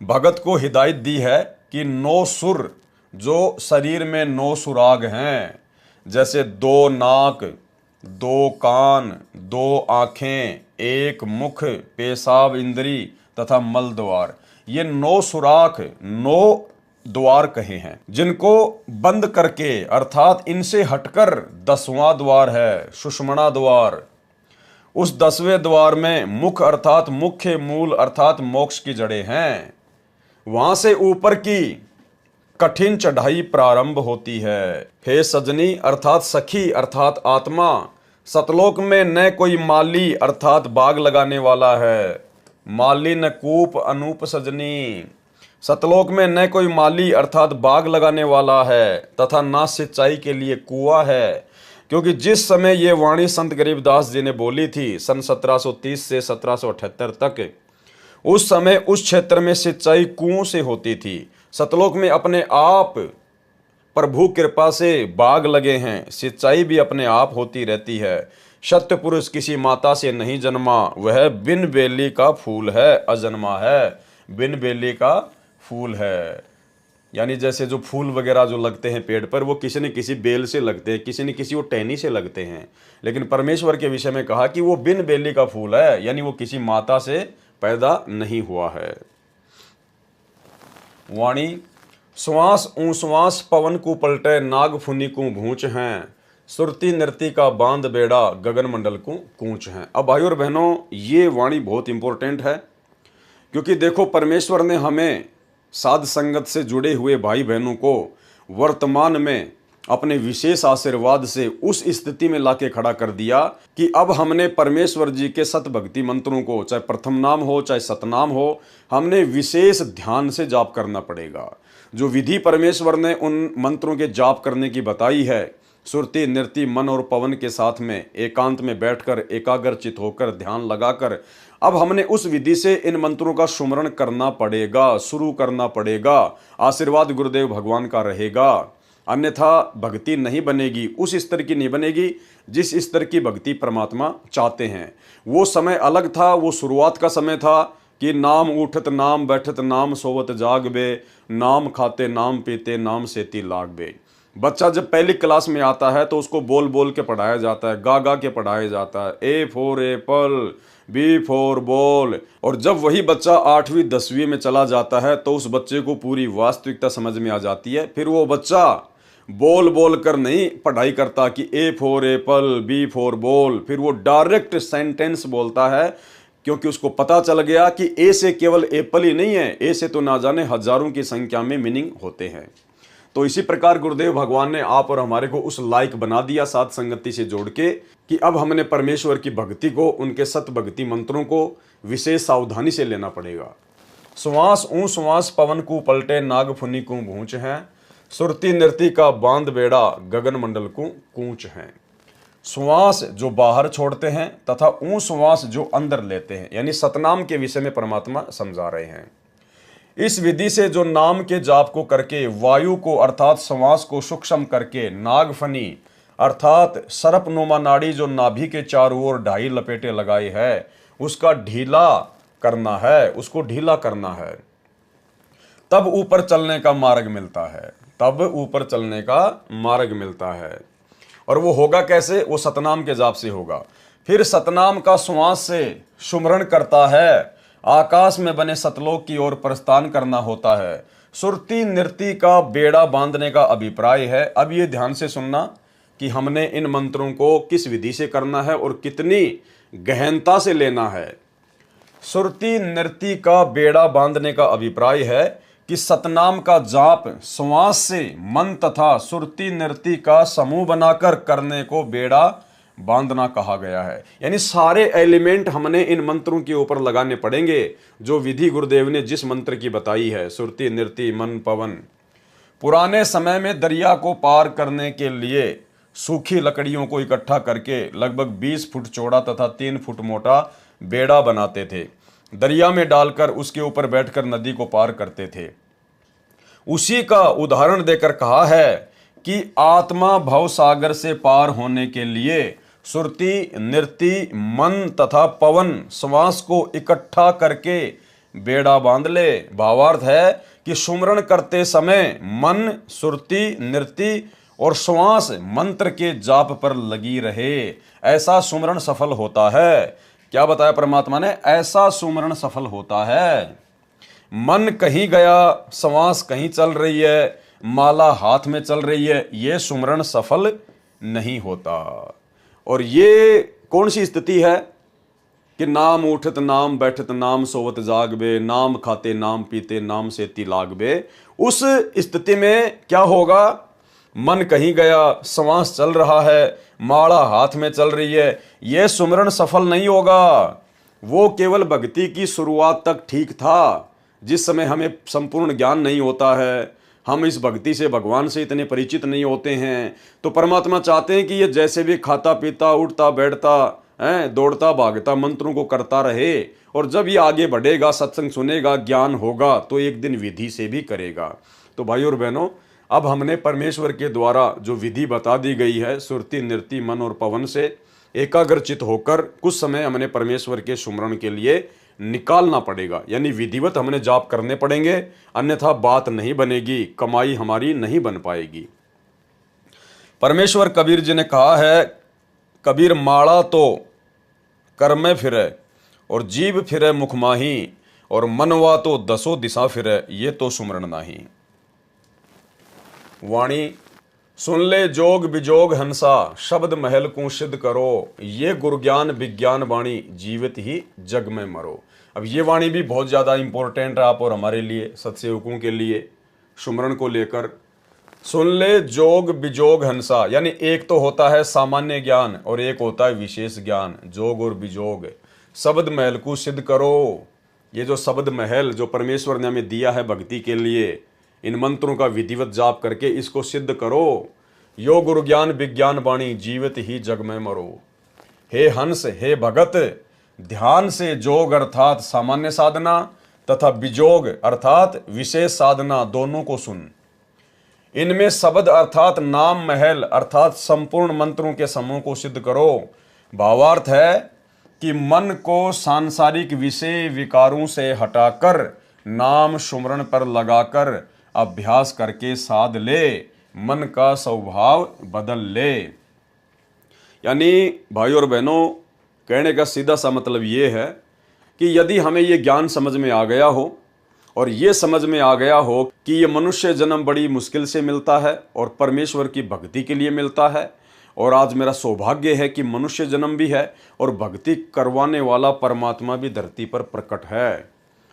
भगत को हिदायत दी है कि 9 सुर जो शरीर में 9 सुराग हैं, जैसे 2 नाक, 2 कान, 2 आँखें, 1 मुख, पेशाब इंद्री तथा मल द्वार, ये 9 सुराख 9 द्वार कहे हैं, जिनको बंद करके अर्थात इनसे हटकर 10वां द्वार है सुषुम्ना द्वार। उस 10वें द्वार में मुख अर्थात मुख्य मूल अर्थात मोक्ष की जड़ें हैं। वहां से ऊपर की कठिन चढ़ाई प्रारंभ होती है। हे सजनी अर्थात सखी अर्थात आत्मा, सतलोक में न कोई माली अर्थात बाग लगाने वाला है। माली न कूप अनूप सजनी, सतलोक में न कोई माली अर्थात बाग लगाने वाला है तथा ना सिंचाई के लिए कुआं है। क्योंकि जिस समय ये वाणी संत गरीबदास जी ने बोली थी सन 1730 से 1778 तक, उस समय उस क्षेत्र में सिंचाई कुओं से होती थी। सतलोक में अपने आप प्रभु कृपा से बाग लगे हैं, सिंचाई भी अपने आप होती रहती है। सत्य पुरुष किसी माता से नहीं जन्मा, वह बिन बेली का फूल है, अजन्मा है, बिन बेली का फूल है। यानी जैसे जो फूल वगैरह जो लगते हैं पेड़ पर, वो किसी न किसी बेल से लगते हैं, किसी न किसी वो टहनी से लगते हैं, लेकिन परमेश्वर के विषय में कहा कि वो बिन बेली का फूल है, यानी वो किसी माता से पैदा नहीं हुआ है। वाणी श्वास ऊश्वास पवन को पलटे, नाग फुनी को भूंच हैं, सुरती नृति का बांध बेड़ा, गगन मंडल को कूच हैं। अब भाइयों और बहनों, ये वाणी बहुत इंपॉर्टेंट है, क्योंकि देखो परमेश्वर ने हमें साध संगत से जुड़े हुए भाई बहनों को वर्तमान में अपने विशेष आशीर्वाद से उस स्थिति में लाके खड़ा कर दिया कि अब हमने परमेश्वर जी के सत भक्ति मंत्रों को, चाहे प्रथम नाम हो चाहे सतनाम हो, हमने विशेष ध्यान से जाप करना पड़ेगा। जो विधि परमेश्वर ने उन मंत्रों के जाप करने की बताई है, सुरति नृति मन और पवन के साथ में एकांत में बैठकर एकाग्रचित होकर ध्यान लगाकर अब हमने उस विधि से इन मंत्रों का सुमरण करना पड़ेगा, शुरू करना पड़ेगा। आशीर्वाद गुरुदेव भगवान का रहेगा, अन्यथा भक्ति नहीं बनेगी, उस स्तर की नहीं बनेगी जिस स्तर की भक्ति परमात्मा चाहते हैं। वो समय अलग था, वो शुरुआत का समय था कि नाम उठत नाम बैठत नाम सोवत जाग बे, नाम खाते नाम पीते नाम सेती लाग बे। बच्चा जब पहली क्लास में आता है तो उसको बोल बोल के पढ़ाया जाता है, गा गा के पढ़ाया जाता है, A for apple, B for ball. और जब वही बच्चा 8वीं 10वीं में चला जाता है तो उस बच्चे को पूरी वास्तविकता समझ में आ जाती है। फिर वो बच्चा बोल बोल कर नहीं पढ़ाई करता कि A for apple, B for ball, फिर वो डायरेक्ट सेंटेंस बोलता है, क्योंकि उसको पता चल गया कि ए से केवल एप्पल ही नहीं है, ए से तो ना जाने हजारों की संख्या में मीनिंग होते हैं। तो इसी प्रकार गुरुदेव भगवान ने आप और हमारे को उस लायक बना दिया साध संगति से जोड़ के कि अब हमने परमेश्वर की भक्ति को, उनके सत भक्ति मंत्रों को विशेष सावधानी से लेना पड़ेगा। श्वास ऊ श्वास पवन को पलटे नाग फुनी को भूंच है, सुरती नृति का बांध बेड़ा गगन मंडल को कूच है। श्वास जो बाहर छोड़ते हैं तथा ऊ श्वास जो अंदर लेते हैं, यानी सतनाम के विषय में परमात्मा समझा रहे हैं। इस विधि से जो नाम के जाप को करके वायु को अर्थात श्वास को सूक्ष्म करके नागफनी अर्थात सर्पनुमा नाड़ी जो नाभि के चारों ओर 2.5 लपेटे लगाए है उसका ढीला करना है, उसको ढीला करना है, तब ऊपर चलने का मार्ग मिलता है, तब ऊपर चलने का मार्ग मिलता है। और वो होगा कैसे? वो सतनाम के जाप से होगा। फिर सतनाम का श्वास से सुमरण करता है, आकाश में बने सतलोक की ओर प्रस्थान करना होता है। सुरती नृति का बेड़ा बांधने का अभिप्राय है। अब ये ध्यान से सुनना कि हमने इन मंत्रों को किस विधि से करना है और कितनी गहनता से लेना है। सुरती नृति का बेड़ा बांधने का अभिप्राय है कि सतनाम का जाप श्वास से मन तथा सुरती नृति का समूह बनाकर करने को बेड़ा बांधना कहा गया है। यानी सारे एलिमेंट हमने इन मंत्रों के ऊपर लगाने पड़ेंगे जो विधि गुरुदेव ने जिस मंत्र की बताई है, सुरती नृति मन पवन। पुराने समय में दरिया को पार करने के लिए सूखी लकड़ियों को इकट्ठा करके लगभग 20 फुट चौड़ा तथा 3 फुट मोटा बेड़ा बनाते थे, दरिया में डालकर उसके ऊपर बैठकर नदी को पार करते थे। उसी का उदाहरण देकर कहा है कि आत्मा भव सागर से पार होने के लिए सुरति नृति मन तथा पवन श्वास को इकट्ठा करके बेड़ा बांध ले। भावार्थ है कि सुमरण करते समय मन सुरति नृति और श्वास मंत्र के जाप पर लगी रहे, ऐसा सुमरण सफल होता है। क्या बताया परमात्मा ने? ऐसा सुमरण सफल होता है। मन कहीं गया, श्वास कहीं चल रही है, माला हाथ में चल रही है, ये सुमरण सफल नहीं होता। और ये कौन सी स्थिति है कि नाम उठत नाम बैठत नाम सोवत जाग बे, नाम खाते नाम पीते नाम सेती लाग बे। उस स्थिति में क्या होगा? मन कहीं गया, श्वास चल रहा है, माला हाथ में चल रही है, यह सुमरण सफल नहीं होगा। वो केवल भक्ति की शुरुआत तक ठीक था, जिस समय हमें संपूर्ण ज्ञान नहीं होता है, हम इस भक्ति से भगवान से इतने परिचित नहीं होते हैं। तो परमात्मा चाहते हैं कि ये जैसे भी खाता पीता उठता बैठता है, दौड़ता भागता मंत्रों को करता रहे, और जब ये आगे बढ़ेगा, सत्संग सुनेगा, ज्ञान होगा, तो एक दिन विधि से भी करेगा। तो भाई और बहनों, अब हमने परमेश्वर के द्वारा जो विधि बता दी गई है, सुरति नृति मन और पवन से एकाग्रचित होकर कुछ समय हमने परमेश्वर के सुमरण के लिए निकालना पड़ेगा। यानी विधिवत हमने जाप करने पड़ेंगे, अन्यथा बात नहीं बनेगी, कमाई हमारी नहीं बन पाएगी। परमेश्वर कबीर जी ने कहा है, कबीर माड़ा तो कर में फिरे और जीव फिरे मुख माही, और मनवा तो 10 दिशा फिरे, ये तो सुमरण नाही। वाणी सुन ले जोग बिजोग हंसा, शब्द महल को सिद्ध करो, ये गुरज्ञान विज्ञान वाणी, जीवित ही जग में मरो। अब ये वाणी भी बहुत ज़्यादा इंपॉर्टेंट है आप और हमारे लिए, सत्सेवकों के लिए, सुमरण को लेकर। सुन ले जोग बिजोग हंसा, यानी एक तो होता है सामान्य ज्ञान और एक होता है विशेष ज्ञान। जोग और बिजोग, शब्द महल को सिद्ध करो। ये जो शब्द महल जो परमेश्वर ने हमें दिया है भक्ति के लिए, इन मंत्रों का विधिवत जाप करके इसको सिद्ध करो। यो गुरु ज्ञान विज्ञान वाणी, जीवित ही जग में मरो। हे हंस, हे भगत, ध्यान से जोग अर्थात सामान्य साधना तथा बिजोग अर्थात विशेष साधना दोनों को सुन। इनमें शब्द अर्थात नाम महल अर्थात संपूर्ण मंत्रों के समूह को सिद्ध करो। भावार्थ है कि मन को सांसारिक विषय विकारों से हटाकर नाम सुमरण पर लगाकर अभ्यास करके साध ले, मन का स्वभाव बदल ले। यानी भाई और बहनों, कहने का सीधा सा मतलब ये है कि यदि हमें ये ज्ञान समझ में आ गया हो और ये समझ में आ गया हो कि ये मनुष्य जन्म बड़ी मुश्किल से मिलता है और परमेश्वर की भक्ति के लिए मिलता है, और आज मेरा सौभाग्य है कि मनुष्य जन्म भी है और भक्ति करवाने वाला परमात्मा भी धरती पर प्रकट है,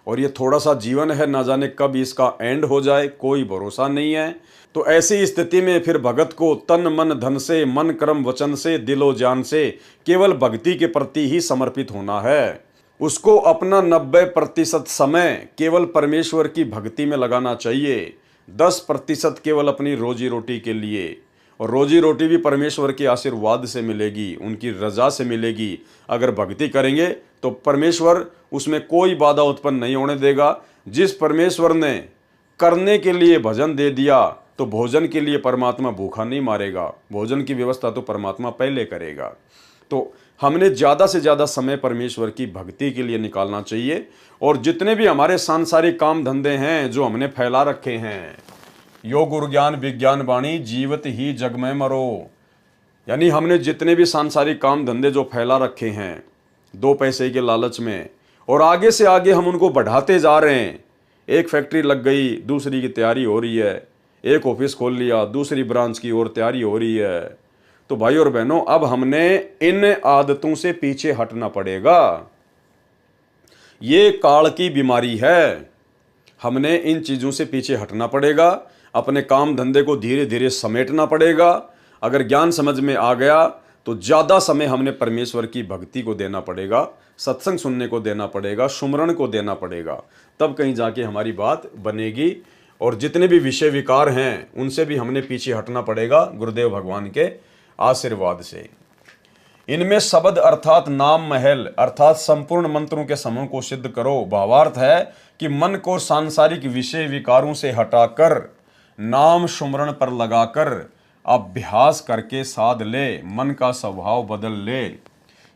और ये थोड़ा सा जीवन है, ना जाने कब इसका एंड हो जाए, कोई भरोसा नहीं है। तो ऐसी स्थिति में फिर भगत को तन मन धन से, मन कर्म वचन से, दिलो जान से केवल भक्ति के प्रति ही समर्पित होना है। उसको अपना 90% समय केवल परमेश्वर की भक्ति में लगाना चाहिए, 10% केवल अपनी रोजी रोटी के लिए, और रोजी रोटी भी परमेश्वर के आशीर्वाद से मिलेगी, उनकी रजा से मिलेगी। अगर भक्ति करेंगे तो परमेश्वर उसमें कोई बाधा उत्पन्न नहीं होने देगा। जिस परमेश्वर ने करने के लिए भजन दे दिया तो भोजन के लिए परमात्मा भूखा नहीं मारेगा, भोजन की व्यवस्था तो परमात्मा पहले करेगा। तो हमने ज़्यादा से ज़्यादा समय परमेश्वर की भक्ति के लिए निकालना चाहिए। और जितने भी हमारे सांसारिक काम धंधे हैं जो हमने फैला रखे हैं, यो गुरु ज्ञान विज्ञान वाणी, जीवत ही जग में मरो, यानी हमने जितने भी सांसारिक काम धंधे जो फैला रखे हैं 2 पैसे के लालच में, और आगे से आगे हम उनको बढ़ाते जा रहे हैं। एक फैक्ट्री लग गई, दूसरी की तैयारी हो रही है, एक ऑफिस खोल लिया, दूसरी ब्रांच की ओर तैयारी हो रही है। तो भाई और बहनों, अब हमने इन आदतों से पीछे हटना पड़ेगा। ये काल की बीमारी है, हमने इन चीज़ों से पीछे हटना पड़ेगा, अपने काम धंधे को धीरे धीरे समेटना पड़ेगा। अगर ज्ञान समझ में आ गया तो ज़्यादा समय हमने परमेश्वर की भक्ति को देना पड़ेगा, सत्संग सुनने को देना पड़ेगा, सुमरण को देना पड़ेगा, तब कहीं जाके हमारी बात बनेगी। और जितने भी विषय विकार हैं उनसे भी हमने पीछे हटना पड़ेगा गुरुदेव भगवान के आशीर्वाद से। इनमें शब्द अर्थात नाम महल अर्थात संपूर्ण मंत्रों के समूह को सिद्ध करो। भावार्थ है कि मन को सांसारिक विषय विकारों से हटाकर नाम सुमरण पर लगाकर अभ्यास करके साध ले, मन का स्वभाव बदल ले।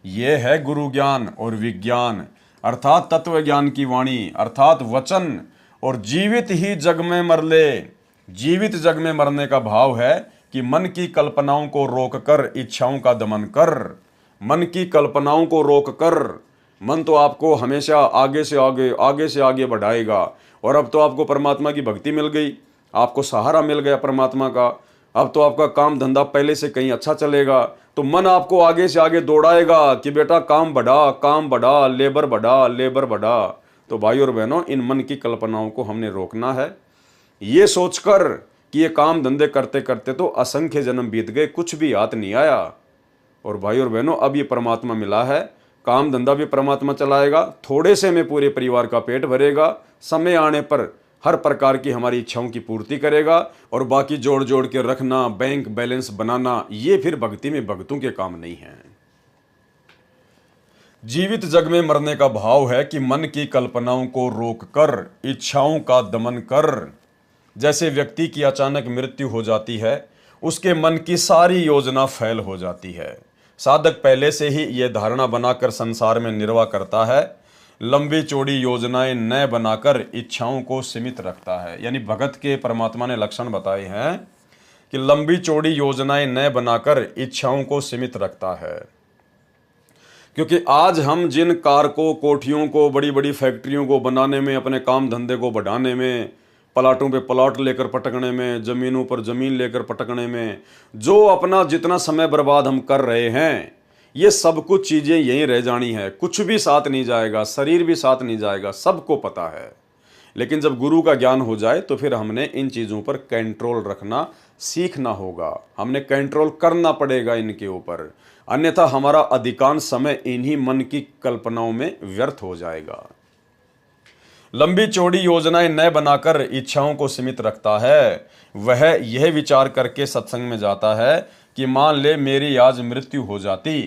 ये है गुरु ज्ञान और विज्ञान अर्थात तत्व ज्ञान की वाणी अर्थात वचन, और जीवित ही जग में मर ले। जीवित जग में मरने का भाव है कि मन की कल्पनाओं को रोककर इच्छाओं का दमन कर। मन की कल्पनाओं को रोककर, मन तो आपको हमेशा आगे से आगे बढ़ाएगा। और अब तो आपको परमात्मा की भक्ति मिल गई, आपको सहारा मिल गया परमात्मा का, अब तो आपका काम धंधा पहले से कहीं अच्छा चलेगा, तो मन आपको आगे से आगे दौड़ाएगा कि बेटा काम बढ़ा, लेबर बढ़ा। तो भाई और बहनों, इन मन की कल्पनाओं को हमने रोकना है, ये सोचकर कि ये काम धंधे करते करते तो असंख्य जन्म बीत गए, कुछ भी हाथ नहीं आया। और भाई और बहनों, अब ये परमात्मा मिला है, काम धंधा भी परमात्मा चलाएगा, थोड़े से में पूरे परिवार का पेट भरेगा, समय आने पर हर प्रकार की हमारी इच्छाओं की पूर्ति करेगा। और बाकी जोड़ जोड़ के रखना, बैंक बैलेंस बनाना, ये फिर भक्ति में भक्तों के काम नहीं है। जीवित जग में मरने का भाव है कि मन की कल्पनाओं को रोककर इच्छाओं का दमन कर। जैसे व्यक्ति की अचानक मृत्यु हो जाती है, उसके मन की सारी योजना फेल हो जाती है। साधक पहले से ही यह धारणा बनाकर संसार में निर्वाह करता है, लंबी चौड़ी योजनाएं न बनाकर इच्छाओं को सीमित रखता है। यानी भगत के परमात्मा ने लक्षण बताए हैं कि लंबी चौड़ी योजनाएं न बनाकर इच्छाओं को सीमित रखता है। क्योंकि आज हम जिन कार को, कोठियों को, बड़ी बड़ी फैक्ट्रियों को बनाने में, अपने काम धंधे को बढ़ाने में, प्लाटों पे प्लाट लेकर पटकने में, ज़मीनों पर ज़मीन लेकर पटकने में, जो अपना जितना समय बर्बाद हम कर रहे हैं, ये सब कुछ चीज़ें यहीं रह जानी है, कुछ भी साथ नहीं जाएगा, शरीर भी साथ नहीं जाएगा, सबको पता है। लेकिन जब गुरु का ज्ञान हो जाए तो फिर हमने इन चीज़ों पर कंट्रोल रखना सीखना होगा, हमने कंट्रोल करना पड़ेगा इनके ऊपर, अन्यथा हमारा अधिकांश समय इन्हीं मन की कल्पनाओं में व्यर्थ हो जाएगा। लंबी चौड़ी योजनाएं न बनाकर इच्छाओं को सीमित रखता है, वह यह विचार करके सत्संग में जाता है कि मान ले मेरी आज मृत्यु हो जाती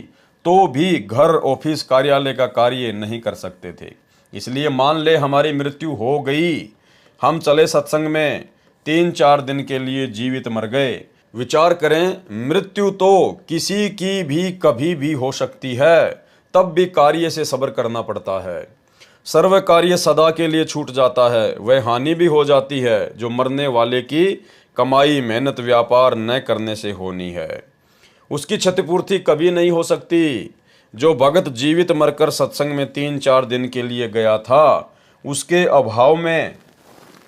तो भी घर ऑफिस कार्यालय का कार्य नहीं कर सकते थे, इसलिए मान ले हमारी मृत्यु हो गई, हम चले सत्संग में, 3-4 दिन के लिए जीवित मर गए। विचार करें, मृत्यु तो किसी की भी कभी भी हो सकती है, तब भी कार्य से सब्र करना पड़ता है। सर्व कार्य सदा के लिए छूट जाता है, वह हानि भी हो जाती है जो मरने वाले की कमाई मेहनत व्यापार न करने से होनी है। उसकी क्षतिपूर्ति कभी नहीं हो सकती। जो भगत जीवित मरकर सत्संग में 3-4 दिन के लिए गया था, उसके अभाव में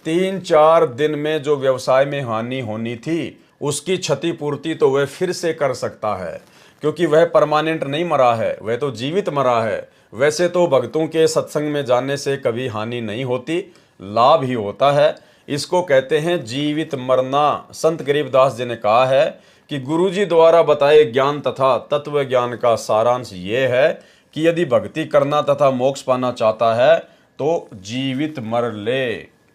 3-4 दिन में जो व्यवसाय में हानि होनी थी, उसकी क्षतिपूर्ति तो वह फिर से कर सकता है, क्योंकि वह परमानेंट नहीं मरा है, वह तो जीवित मरा है। वैसे तो भक्तों के सत्संग में जाने से कभी हानि नहीं होती, लाभ ही होता है। इसको कहते हैं जीवित मरना। संत गरीबदास जी ने कहा है कि गुरुजी द्वारा बताए ज्ञान तथा तत्व ज्ञान का सारांश ये है कि यदि भक्ति करना तथा मोक्ष पाना चाहता है तो जीवित मर ले,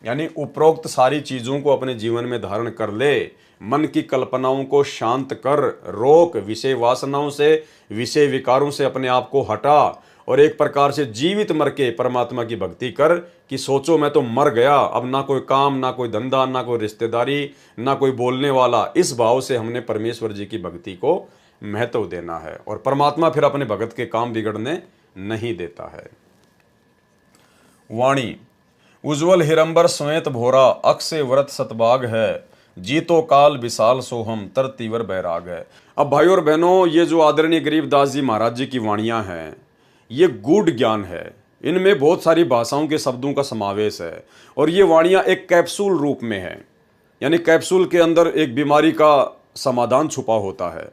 यानी उपरोक्त सारी चीज़ों को अपने जीवन में धारण कर ले। मन की कल्पनाओं को शांत कर, रोक, विषय वासनाओं से विषय विकारों से अपने आप को हटा और एक प्रकार से जीवित मर के परमात्मा की भक्ति कर कि सोचो मैं तो मर गया, अब ना कोई काम, ना कोई धंधा, ना कोई रिश्तेदारी, ना कोई बोलने वाला। इस भाव से हमने परमेश्वर जी की भक्ति को महत्व देना है और परमात्मा फिर अपने भगत के काम बिगड़ने नहीं देता है। वाणी, उज्ज्वल हिरंबर श्वेत भोरा, अक्षय व्रत सतभाग है, जीतो काल विशाल सोहम तर तीवर बैराग है। अब भाई और बहनों, ये जो आदरणीय गरीबदास जी महाराज जी की वाणियां हैं, ये गूढ़ ज्ञान है, इनमें बहुत सारी भाषाओं के शब्दों का समावेश है और ये वाणियां एक कैप्सूल रूप में है, यानी कैप्सूल के अंदर एक बीमारी का समाधान छुपा होता है।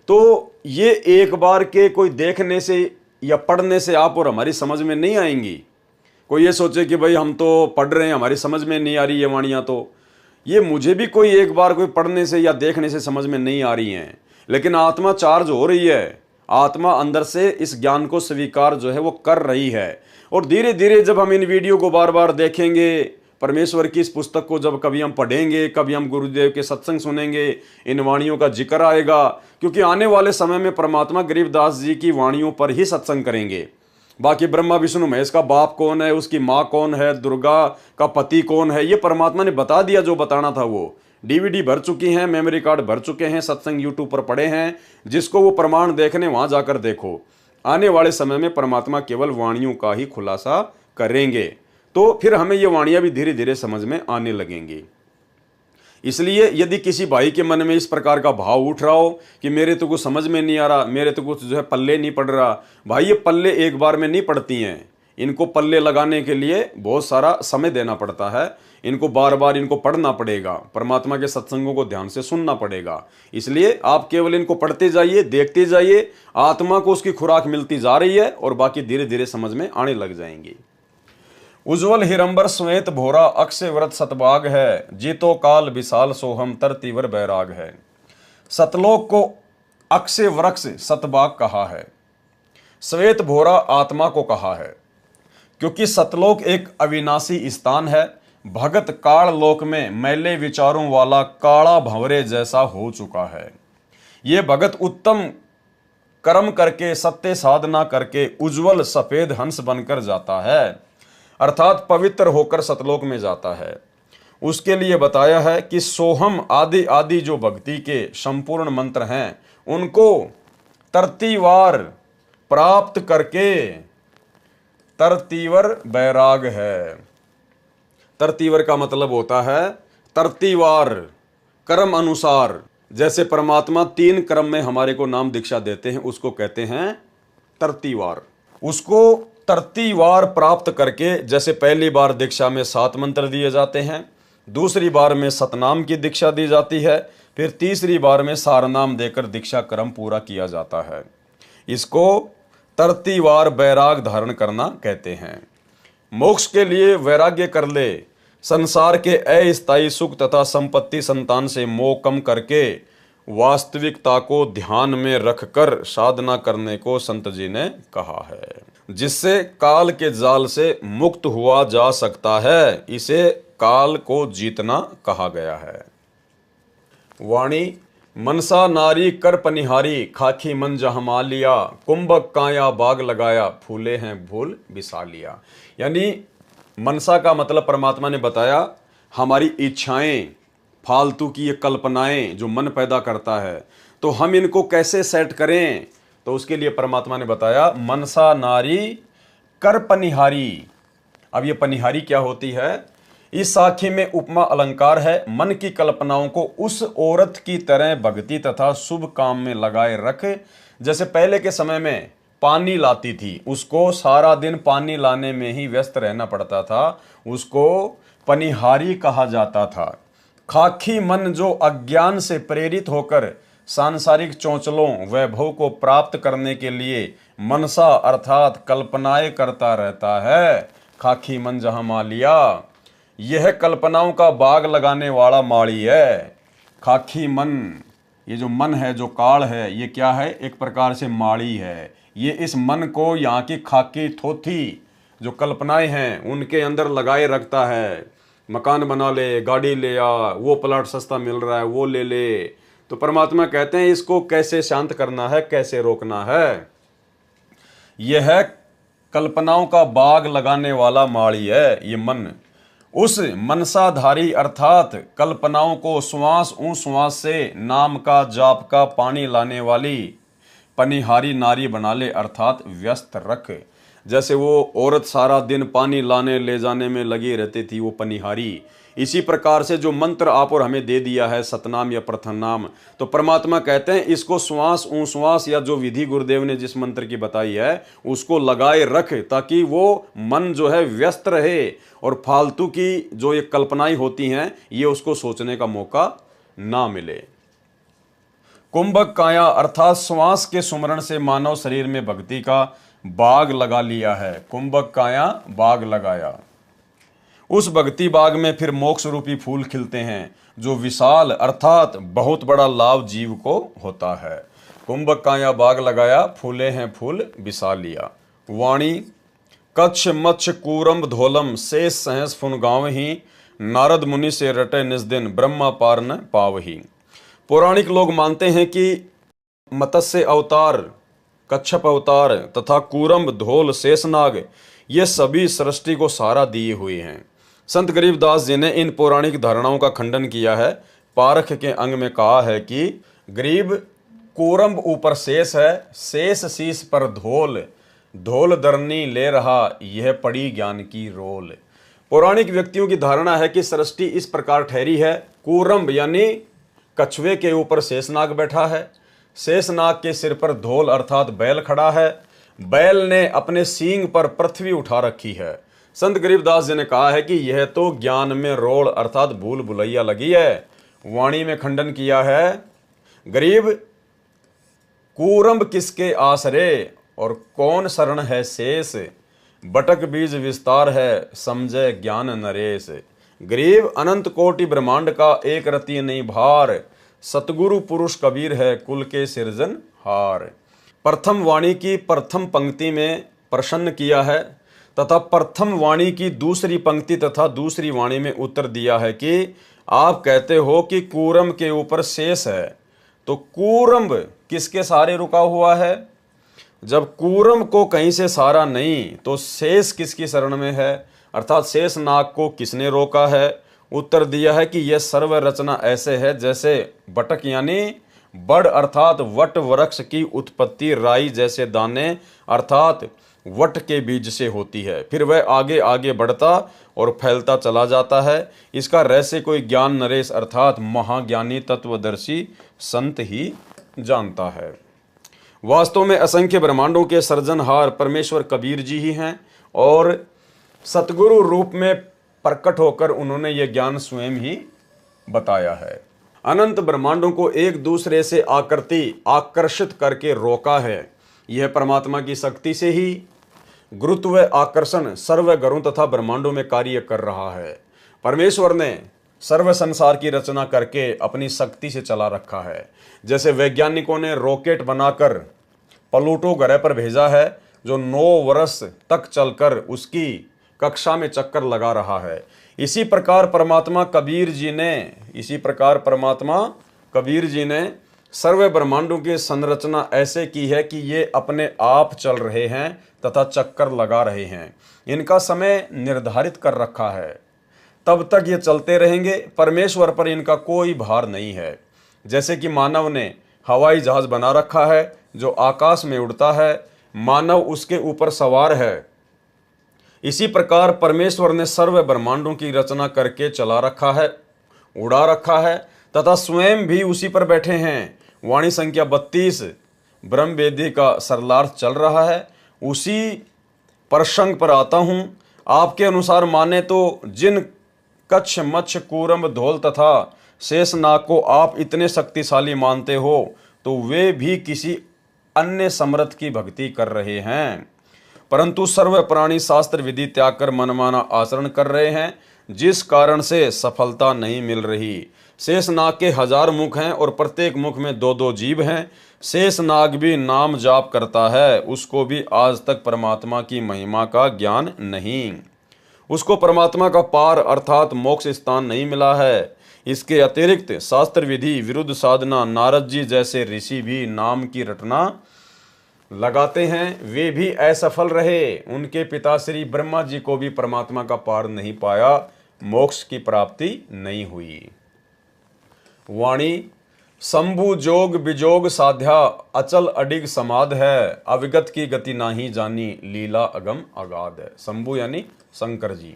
तो ये एक बार के कोई देखने से या पढ़ने से आप और हमारी समझ में नहीं आएंगी। कोई ये सोचे कि भाई हम तो पढ़ रहे हैं, हमारी समझ में नहीं आ रही ये वाणियां, तो ये मुझे भी कोई एक बार कोई पढ़ने से या देखने से समझ में नहीं आ रही हैं, लेकिन आत्मा चार्ज हो रही है, आत्मा अंदर से इस ज्ञान को स्वीकार जो है वो कर रही है। और धीरे धीरे जब हम इन वीडियो को बार बार देखेंगे, परमेश्वर की इस पुस्तक को जब कभी हम पढ़ेंगे, कभी हम गुरुदेव के सत्संग सुनेंगे, इन वाणियों का जिक्र आएगा, क्योंकि आने वाले समय में परमात्मा गरीबदास जी की वाणियों पर ही सत्संग करेंगे। बाकी ब्रह्मा विष्णु महेश का बाप कौन है, उसकी माँ कौन है, दुर्गा का पति कौन है, ये परमात्मा ने बता दिया। जो बताना था वो डीवीडी भर चुकी हैं, मेमोरी कार्ड भर चुके हैं, सत्संग यूट्यूब पर पड़े हैं, जिसको वो प्रमाण देखने वहां जाकर देखो। आने वाले समय में परमात्मा केवल वाणियों का ही खुलासा करेंगे, तो फिर हमें ये वाणियां भी धीरे धीरे समझ में आने लगेंगी। इसलिए यदि किसी भाई के मन में इस प्रकार का भाव उठ रहा हो कि मेरे तो कुछ समझ में नहीं आ रहा, मेरे तो कुछ जो है पल्ले नहीं पड़ रहा, भाई ये पल्ले एक बार में नहीं पड़ती हैं। इनको पल्ले लगाने के लिए बहुत सारा समय देना पड़ता है, इनको बार बार इनको पढ़ना पड़ेगा, परमात्मा के सत्संगों को ध्यान से सुनना पड़ेगा। इसलिए आप केवल इनको पढ़ते जाइए, देखते जाइए, आत्मा को उसकी खुराक मिलती जा रही है और बाकी धीरे धीरे समझ में आने लग जाएंगी। उज्ज्वल हिरंबर श्वेत भोरा, अक्षय व्रत सतभाग है, जीतो काल विशाल सोहम तर तीवर बैराग है। सतलोक को अक्षय वृक्ष सतभाग कहा है, श्वेत भोरा आत्मा को कहा है, क्योंकि सतलोक एक अविनाशी स्थान है। भगत काल लोक में मैले विचारों वाला काला भंवरे जैसा हो चुका है। ये भगत उत्तम कर्म करके सत्य साधना करके उज्जवल सफेद हंस बनकर जाता है, अर्थात पवित्र होकर सतलोक में जाता है। उसके लिए बताया है कि सोहम आदि आदि जो भक्ति के संपूर्ण मंत्र हैं, उनको तरतीवार प्राप्त करके तरतीवर बैराग है। तरतीवर का मतलब होता है तरतीवार, कर्म अनुसार। जैसे परमात्मा 3 क्रम में हमारे को नाम दीक्षा देते हैं, उसको कहते हैं तरतीवार। उसको तरतीवार प्राप्त करके, जैसे पहली बार दीक्षा में 7 मंत्र दिए जाते हैं, दूसरी बार में सतनाम की दीक्षा दी जाती है, फिर तीसरी बार में सारनाम देकर दीक्षा क्रम पूरा किया जाता है। इसको तरतीवार बैराग धारण करना कहते हैं। मोक्ष के लिए वैराग्य कर ले, संसार के अस्थायी सुख तथा संपत्ति संतान से मोह कम करके वास्तविकता को ध्यान में रखकर साधना करने को संत जी ने कहा है, जिससे काल के जाल से मुक्त हुआ जा सकता है। इसे काल को जीतना कहा गया है। वाणी मनसा नारी कर पनिहारी, खाखी मन जहाँ मा लिया, कुंभक काया बाग लगाया, फूले हैं फूल बिसा लिया। यानी मनसा का मतलब परमात्मा ने बताया हमारी इच्छाएं, फालतू की ये कल्पनाएं जो मन पैदा करता है, तो हम इनको कैसे सेट करें। तो उसके लिए परमात्मा ने बताया मनसा नारी कर पनिहारी। अब ये पनिहारी क्या होती है? इस साखी में उपमा अलंकार है। मन की कल्पनाओं को उस औरत की तरह भक्ति तथा शुभ काम में लगाए रख, जैसे पहले के समय में पानी लाती थी, उसको सारा दिन पानी लाने में ही व्यस्त रहना पड़ता था, उसको पनिहारी कहा जाता था। खाखी मन जो अज्ञान से प्रेरित होकर सांसारिक चौंचलों वैभव को प्राप्त करने के लिए मनसा अर्थात कल्पनाएं करता रहता है, खाखी मन जहां मा लिया, यह कल्पनाओं का बाग लगाने वाला माड़ी है। खाखी मन, ये जो मन है, जो काल है, ये क्या है? एक प्रकार से माड़ी है। ये इस मन को यहाँ की खाकी थोथी जो कल्पनाएं हैं उनके अंदर लगाए रखता है। मकान बना ले, गाड़ी ले आ, वो प्लाट सस्ता मिल रहा है वो ले ले। तो परमात्मा कहते हैं इसको कैसे शांत करना है, कैसे रोकना है। यह कल्पनाओं का बाग लगाने वाला माड़ी है ये मन। उस मनसाधारी अर्थात कल्पनाओं को श्वास श्वास से नाम का जाप का पानी लाने वाली पनिहारी नारी बना ले, अर्थात व्यस्त रख। जैसे वो औरत सारा दिन पानी लाने ले जाने में लगी रहती थी, वो पनिहारी। इसी प्रकार से जो मंत्र आप और हमें दे दिया है सतनाम या प्रथम नाम, तो परमात्मा कहते हैं इसको श्वास श्वास या जो विधि गुरुदेव ने जिस मंत्र की बताई है उसको लगाए रख, ताकि वो मन जो है व्यस्त रहे और फालतू की जो ये कल्पनाएं होती हैं ये उसको सोचने का मौका ना मिले। कुंभक काया अर्थात श्वास के सुमरण से मानव शरीर में भक्ति का बाग लगा लिया है। कुंभक काया बाग लगाया, उस भक्ति बाग में फिर मोक्ष रूपी फूल खिलते हैं जो विशाल अर्थात बहुत बड़ा लाभ जीव को होता है। कुंभक काया बाग लगाया, फूले हैं फूल बिसा लिया। वाणी कच्छ मच्छ कूरम धोलम, शेष सहस फुन गाँव ही, नारद मुनि से रटे निज दिन, ब्रह्मा पार न पावही। पौराणिक लोग मानते हैं कि मत्स्य अवतार, कच्छप अवतार तथा कूरम, धोल, शेषनाग ये सभी सृष्टि को सहारा दिए हुए हैं। संत गरीबदास जी ने इन पौराणिक धारणाओं का खंडन किया है। पारख के अंग में कहा है कि गरीब कूरम ऊपर शेष है, शेष शीश पर धोल, धोल दरनी ले रहा, यह पड़ी ज्ञान की रोल। पौराणिक व्यक्तियों की धारणा है कि सृष्टि इस प्रकार ठहरी है। कूरम यानी कछुए के ऊपर शेषनाग बैठा है, शेषनाग के सिर पर धोल अर्थात बैल खड़ा है, बैल ने अपने सींग पर पृथ्वी उठा रखी है। संत गरीबदास जी ने कहा है कि यह तो ज्ञान में रोड़ अर्थात भूल भुलैया लगी है। वाणी में खंडन किया है, गरीब कूरम्ब किसके आसरे और कौन शरण है शेष, बटक बीज विस्तार है समझे ज्ञान नरेश। गरीब अनंत कोटि ब्रह्मांड का एक रति नहीं भार, सतगुरु पुरुष कबीर है कुल के सिरजन हार। प्रथम वाणी की प्रथम पंक्ति में प्रसन्न किया है तथा प्रथम वाणी की दूसरी पंक्ति तथा दूसरी वाणी में उत्तर दिया है कि आप कहते हो कि कूरम के ऊपर शेष है, तो कूरम्ब किसके सहारे रुका हुआ है? जब कूरम को कहीं से सहारा नहीं तो शेष किसकी शरण में है, अर्थात शेष नाग को किसने रोका है? उत्तर दिया है कि यह सर्व रचना ऐसे है जैसे बटक यानी बड़ अर्थात वट वृक्ष की उत्पत्ति राई जैसे दाने अर्थात वट के बीज से होती है, फिर वह आगे आगे बढ़ता और फैलता चला जाता है। इसका रहस्य कोई ज्ञान नरेश अर्थात महाज्ञानी तत्वदर्शी संत ही जानता है। वास्तव में असंख्य ब्रह्मांडों के सृजनहार परमेश्वर कबीर जी ही हैं और सतगुरु रूप में प्रकट होकर उन्होंने ये ज्ञान स्वयं ही बताया है। अनंत ब्रह्मांडों को एक दूसरे से आकृति आकर्षित करके रोका है, यह परमात्मा की शक्ति से ही। गुरुत्व आकर्षण सर्व ग्रहों तथा ब्रह्मांडों में कार्य कर रहा है। परमेश्वर ने सर्व संसार की रचना करके अपनी शक्ति से चला रखा है। जैसे वैज्ञानिकों ने रॉकेट बनाकर प्लूटो ग्रह पर भेजा है, जो 9 वर्ष तक चलकर उसकी कक्षा में चक्कर लगा रहा है। इसी प्रकार परमात्मा कबीर जी ने सर्व ब्रह्मांडों की संरचना ऐसे की है कि ये अपने आप चल रहे हैं तथा चक्कर लगा रहे हैं। इनका समय निर्धारित कर रखा है, तब तक ये चलते रहेंगे। परमेश्वर पर इनका कोई भार नहीं है। जैसे कि मानव ने हवाई जहाज बना रखा है जो आकाश में उड़ता है, मानव उसके ऊपर सवार है। इसी प्रकार परमेश्वर ने सर्व ब्रह्मांडों की रचना करके चला रखा है, उड़ा रखा है तथा स्वयं भी उसी पर बैठे हैं। वाणी संख्या 32 ब्रह्म वेदी का सरलार्थ चल रहा है। उसी प्रसंग पर आता हूं। आपके अनुसार माने तो जिन कच्छ, मच्छ, कूरम, धौल तथा शेषनाग को आप इतने शक्तिशाली मानते हो, तो वे भी किसी अन्य समर्थ की भक्ति कर रहे हैं, परंतु सर्व प्राणी शास्त्र विधि त्याग कर मनमाना आचरण कर रहे हैं, जिस कारण से सफलता नहीं मिल रही। शेषनाग के 1000 मुख हैं और प्रत्येक मुख में 2-2 जीभ हैं। शेषनाग भी नाम जाप करता है, उसको भी आज तक परमात्मा की महिमा का ज्ञान नहीं। उसको परमात्मा का पार अर्थात मोक्ष स्थान नहीं मिला है। इसके अतिरिक्त शास्त्र विधि विरुद्ध साधना नारद जी जैसे ऋषि भी नाम की रटना लगाते हैं, वे भी असफल रहे। उनके पिता श्री ब्रह्मा जी को भी परमात्मा का पार नहीं पाया, मोक्ष की प्राप्ति नहीं हुई। वाणी शंभु जोग बिजोग साध्या अचल अडिग समाध है, अविगत की गति नाही जानी लीला अगम अगाध है। शंभु यानी शंकर जी।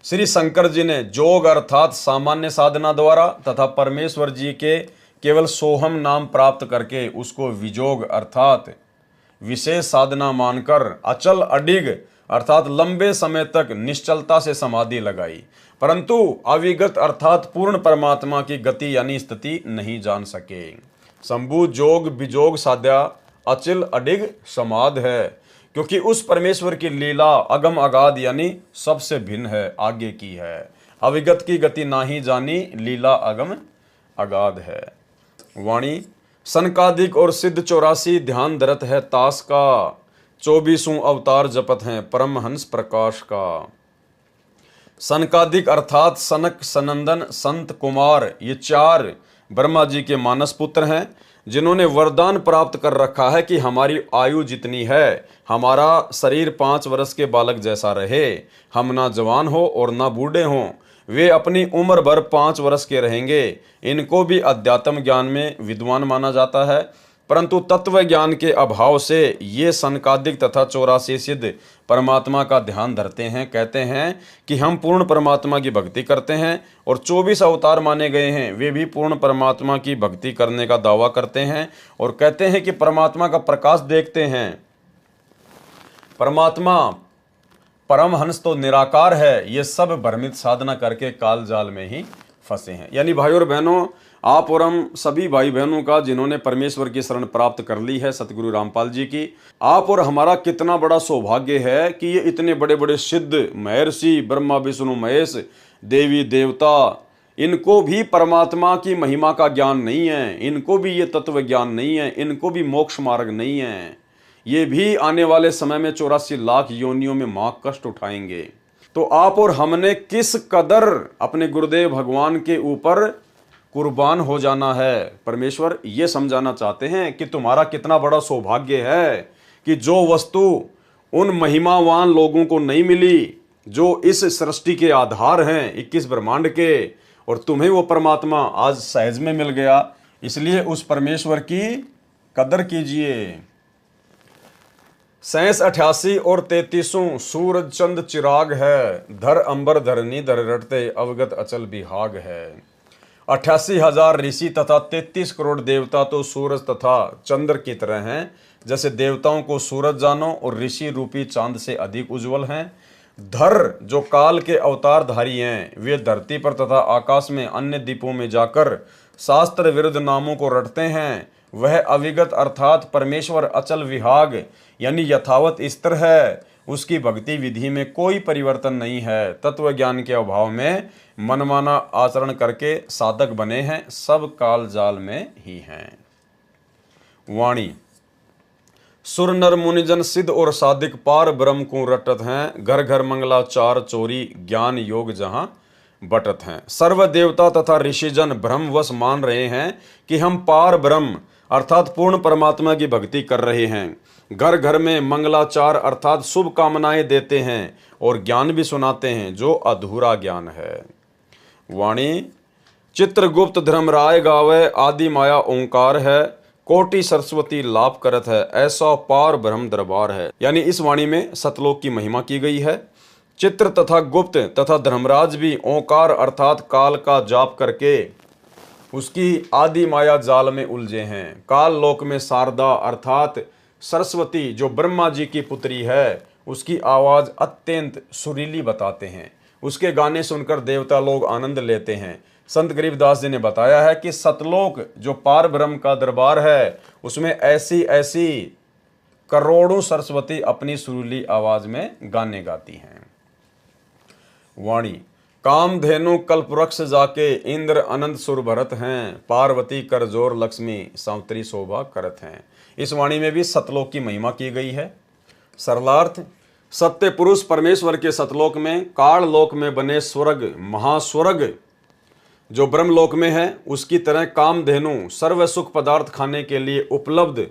श्री शंकर जी ने जोग अर्थात सामान्य साधना द्वारा तथा परमेश्वर जी के केवल सोहम नाम प्राप्त करके उसको विजोग अर्थात विशेष साधना मानकर अचल अडिग अर्थात लंबे समय तक निश्चलता से समाधि लगाई, परंतु अविगत अर्थात पूर्ण परमात्मा की गति यानी स्थिति नहीं जान सके। शंभु जोग बिजोग साध्या अचल अडिग समाध है, क्योंकि उस परमेश्वर की लीला अगम अगाध यानी सबसे भिन्न है, आगे की है। अविगत की गति नाही जानी लीला अगम अगाध है। वाणी सनकादिक और सिद्ध 84 ध्यान धरत है तास का, 24 अवतार जपत हैं परमहंस प्रकाश का। सनकादिक अर्थात सनक, सनंदन, संत, कुमार, ये 4 ब्रह्मा जी के मानस पुत्र हैं, जिन्होंने वरदान प्राप्त कर रखा है कि हमारी आयु जितनी है, हमारा शरीर 5 वर्ष के बालक जैसा रहे, हम ना जवान हो और ना बूढ़े हों। वे अपनी उम्र भर 5 वर्ष के रहेंगे। इनको भी अध्यात्म ज्ञान में विद्वान माना जाता है, परंतु तत्व ज्ञान के अभाव से ये सनकादिक तथा 84 सिद्ध परमात्मा का ध्यान धरते हैं। कहते हैं कि हम पूर्ण परमात्मा की भक्ति करते हैं, और 24 अवतार माने गए हैं, वे भी पूर्ण परमात्मा की भक्ति करने का दावा करते हैं और कहते हैं कि परमात्मा का प्रकाश देखते हैं। परमात्मा परमहंस तो निराकार है, ये सब भ्रमित साधना करके काल जाल में ही फंसे हैं। यानी भाई और बहनों, आप और हम सभी भाई बहनों का जिन्होंने परमेश्वर की शरण प्राप्त कर ली है सतगुरु रामपाल जी की, आप और हमारा कितना बड़ा सौभाग्य है कि ये इतने बड़े बड़े सिद्ध महर्षि ब्रह्मा विष्णु महेश देवी देवता, इनको भी परमात्मा की महिमा का ज्ञान नहीं है, इनको भी ये तत्व ज्ञान नहीं है, इनको भी मोक्ष मार्ग नहीं है। ये भी आने वाले समय में 84 लाख योनियों में मां कष्ट उठाएंगे। तो आप और हमने किस कदर अपने गुरुदेव भगवान के ऊपर कुर्बान हो जाना है। परमेश्वर ये समझाना चाहते हैं कि तुम्हारा कितना बड़ा सौभाग्य है कि जो वस्तु उन महिमावान लोगों को नहीं मिली जो इस सृष्टि के आधार हैं 21 ब्रह्मांड के, और तुम्हें वो परमात्मा आज सहज में मिल गया। इसलिए उस परमेश्वर की कदर कीजिए। 87, 88 और 33 सूरज चंद चिराग है, धर अंबर धरनी धर रटते अवगत अचल बिहाग है। 88,000 ऋषि तथा 33 करोड़ देवता तो सूरज तथा चंद्र की तरह हैं। जैसे देवताओं को सूरज जानो और ऋषि रूपी चांद से अधिक उज्जवल हैं। धर जो काल के अवतारधारी हैं, वे धरती पर तथा आकाश में अन्य द्वीपों में जाकर शास्त्र विरुद्ध नामों को रटते हैं। वह अविगत अर्थात परमेश्वर अचल विहाग यानी यथावत स्थिर है। उसकी भक्ति विधि में कोई परिवर्तन नहीं है। तत्व ज्ञान के अभाव में मनमाना आचरण करके साधक बने हैं, सब काल जाल में ही हैं। वाणी सुर नर मुनिजन सिद्ध और साधिक पार ब्रह्म को रटत हैं, घर घर मंगलाचार चोरी ज्ञान योग जहां बटत हैं। सर्व देवता तथा ऋषिजन भ्रमवश मान रहे हैं कि हम पार ब्रह्म अर्थात पूर्ण परमात्मा की भक्ति कर रहे हैं। घर घर में मंगलाचार अर्थात शुभ कामनाएं देते हैं और ज्ञान भी सुनाते हैं जो अधूरा ज्ञान है। वाणी चित्रगुप्त धर्मराय गावे आदि माया ओंकार है, कोटि सरस्वती लाभ करत है, ऐसा पार ब्रह्म दरबार है। यानी इस वाणी में सतलोक की महिमा की गई है। चित्र तथा गुप्त तथा धर्मराज भी ओंकार अर्थात काल का जाप करके उसकी आदि माया जाल में उलझे हैं। काल लोक में शारदा अर्थात सरस्वती जो ब्रह्मा जी की पुत्री है, उसकी आवाज अत्यंत सुरीली बताते हैं। उसके गाने सुनकर देवता लोग आनंद लेते हैं। संत गरीबदास जी ने बताया है कि सतलोक जो पार ब्रह्म का दरबार है, उसमें ऐसी ऐसी करोड़ों सरस्वती अपनी सुरीली आवाज में गाने गाती हैं। वाणी कामधेनु कल्पवृक्ष जाके इंद्र अनंत सुर भरत हैं, पार्वती कर जोर लक्ष्मी सावित्री शोभा करत हैं। इस वाणी में भी सतलोक की महिमा की गई है। सरलार्थ सत्य पुरुष परमेश्वर के सतलोक में काल लोक में बने स्वर्ग महास्वर्ग जो ब्रह्मलोक में है, उसकी तरह कामधेनु सर्व सुख पदार्थ खाने के लिए उपलब्ध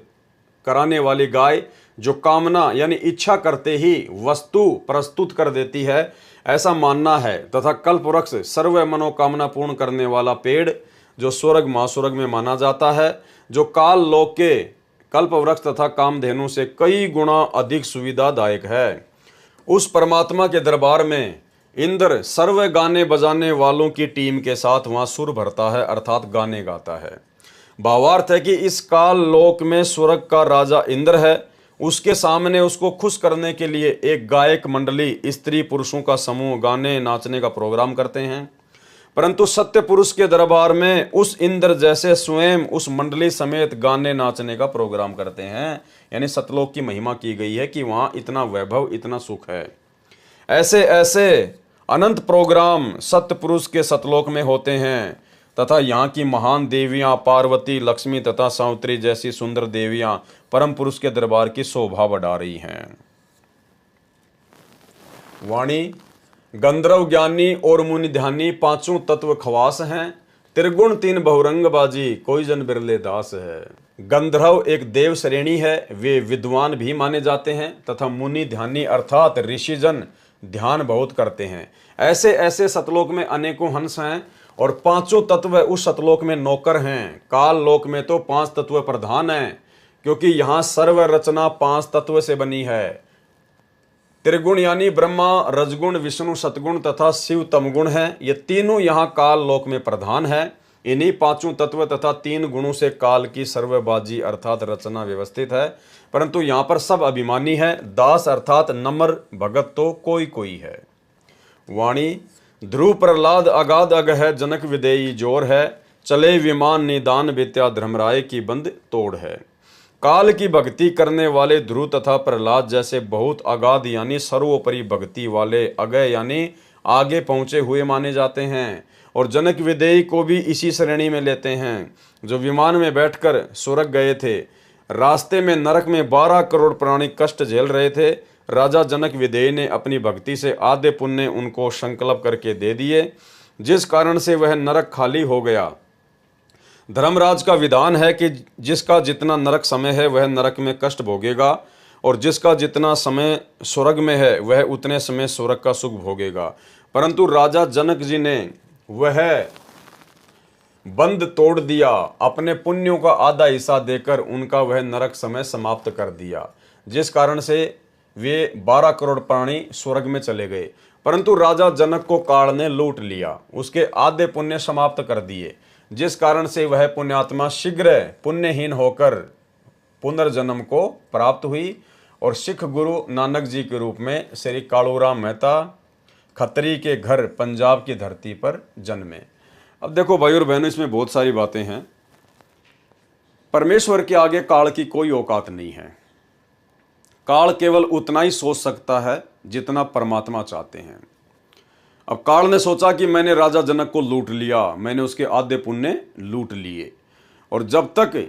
कराने वाली गाय जो कामना यानी इच्छा करते ही वस्तु प्रस्तुत कर देती है, ऐसा मानना है। तथा कल्पवृक्ष सर्व मनोकामना पूर्ण करने वाला पेड़ जो स्वर्ग महास्वर्ग में माना जाता है, जो काल लोक के कल्पवृक्ष तथा कामधेनु से कई गुना अधिक सुविधादायक है। उस परमात्मा के दरबार में इंद्र सर्व गाने बजाने वालों की टीम के साथ वहां सुर भरता है अर्थात गाने गाता है। भावार्थ है कि इस काल लोक में स्वर्ग का राजा इंद्र है, उसके सामने उसको खुश करने के लिए एक गायक मंडली स्त्री पुरुषों का समूह गाने नाचने का प्रोग्राम करते हैं। परंतु सत्य पुरुष के दरबार में उस इंद्र जैसे स्वयं उस मंडली समेत गाने नाचने का प्रोग्राम करते हैं। यानी सतलोक की महिमा की गई है कि वहां इतना वैभव इतना सुख है। ऐसे ऐसे अनंत प्रोग्राम सत्य पुरुष के सतलोक में होते हैं तथा यहाँ की महान देवियां पार्वती लक्ष्मी तथा सावित्री जैसी सुंदर देवियां परम पुरुष के दरबार की शोभा बढ़ा रही हैं। वाणी गंधर्व ज्ञानी और मुनि ध्यानी पांचों तत्व खवास हैं, त्रिगुण तीन बहुरंग बाजी कोई जन बिरले दास है। गंधर्व एक देव श्रेणी है, वे विद्वान भी माने जाते हैं तथा मुनि ध्यानी अर्थात ऋषिजन ध्यान बहुत करते हैं। ऐसे ऐसे सतलोक में अनेकों हंस हैं और पांचों तत्व उस सतलोक में नौकर हैं। काल लोक में तो पांच तत्व प्रधान हैं, क्योंकि यहाँ सर्व रचना पांच तत्व से बनी है। त्रिगुण यानी ब्रह्मा रजगुण विष्णु सतगुण तथा शिव तमगुण है। ये तीनों यहाँ काल लोक में प्रधान है। इन्हीं पांचों तत्व तथा तीन गुणों से काल की सर्वबाजी अर्थात रचना व्यवस्थित है। परंतु यहाँ पर सब अभिमानी है। दास अर्थात नम्र भगत तो कोई कोई है। वाणी ध्रुव प्रहलाद अगाध अग है, जनक विदेयी जोर है, चले विमान निदान विद्या धर्मराय की बंद तोड़ है। काल की भक्ति करने वाले ध्रुव तथा प्रहलाद जैसे बहुत अगाध यानी सर्वोपरि भक्ति वाले अगय यानी आगे पहुंचे हुए माने जाते हैं। और जनक विदेयी को भी इसी श्रेणी में लेते हैं, जो विमान में बैठकर स्वर्ग गए थे। रास्ते में नरक में 12 करोड़ प्राणी कष्ट झेल रहे थे। राजा जनक विदेयी ने अपनी भक्ति से आधे पुण्य उनको संकल्प करके दे दिए, जिस कारण से वह नरक खाली हो गया। धर्मराज का विधान है कि जिसका जितना नरक समय है वह नरक में कष्ट भोगेगा, और जिसका जितना समय स्वर्ग में है वह उतने समय स्वर्ग का सुख भोगेगा। परंतु राजा जनक जी ने वह बंद तोड़ दिया, अपने पुण्यों का आधा हिस्सा देकर उनका वह नरक समय समाप्त कर दिया, जिस कारण से वे 12 करोड़ प्राणी स्वर्ग में चले गए। परंतु राजा जनक को काल ने लूट लिया, उसके आधे पुण्य समाप्त कर दिए, जिस कारण से वह पुण्यात्मा शीघ्र पुण्यहीन होकर पुनर्जन्म को प्राप्त हुई और सिख गुरु नानक जी के रूप में श्री कालूराम मेहता खत्री के घर पंजाब की धरती पर जन्मे। अब देखो भाई और बहनों, इसमें बहुत सारी बातें हैं। परमेश्वर के आगे काल की कोई औकात नहीं है। काल केवल उतना ही सोच सकता है जितना परमात्मा चाहते हैं। अब काल ने सोचा कि मैंने राजा जनक को लूट लिया, मैंने उसके आधे पुण्य लूट लिए, और जब तक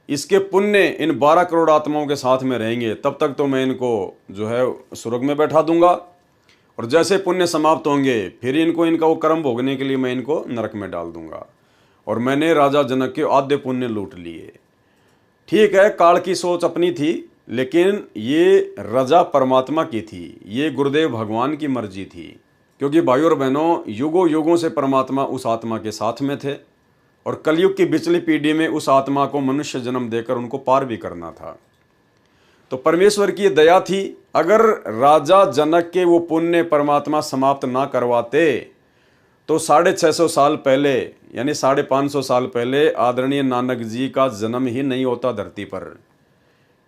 इसके पुण्य इन 12 करोड़ आत्माओं के साथ में रहेंगे तब तक तो मैं इनको जो है स्वर्ग में बैठा दूंगा, और जैसे पुण्य समाप्त होंगे फिर इनको इनका वो कर्म भोगने के लिए मैं इनको नरक में डाल दूंगा। और मैंने राजा जनक के आधे पुण्य लूट लिए। ठीक है, काल की सोच अपनी थी, लेकिन ये रजा परमात्मा की थी, ये गुरुदेव भगवान की मर्जी थी। क्योंकि भाइयों और बहनों, युगों युगों से परमात्मा उस आत्मा के साथ में थे, और कलयुग की पिछली पीढ़ी में उस आत्मा को मनुष्य जन्म देकर उनको पार भी करना था। तो परमेश्वर की दया थी, अगर राजा जनक के वो पुण्य परमात्मा समाप्त ना करवाते तो 650 साल पहले यानी 550 साल पहले आदरणीय नानक जी का जन्म ही नहीं होता धरती पर।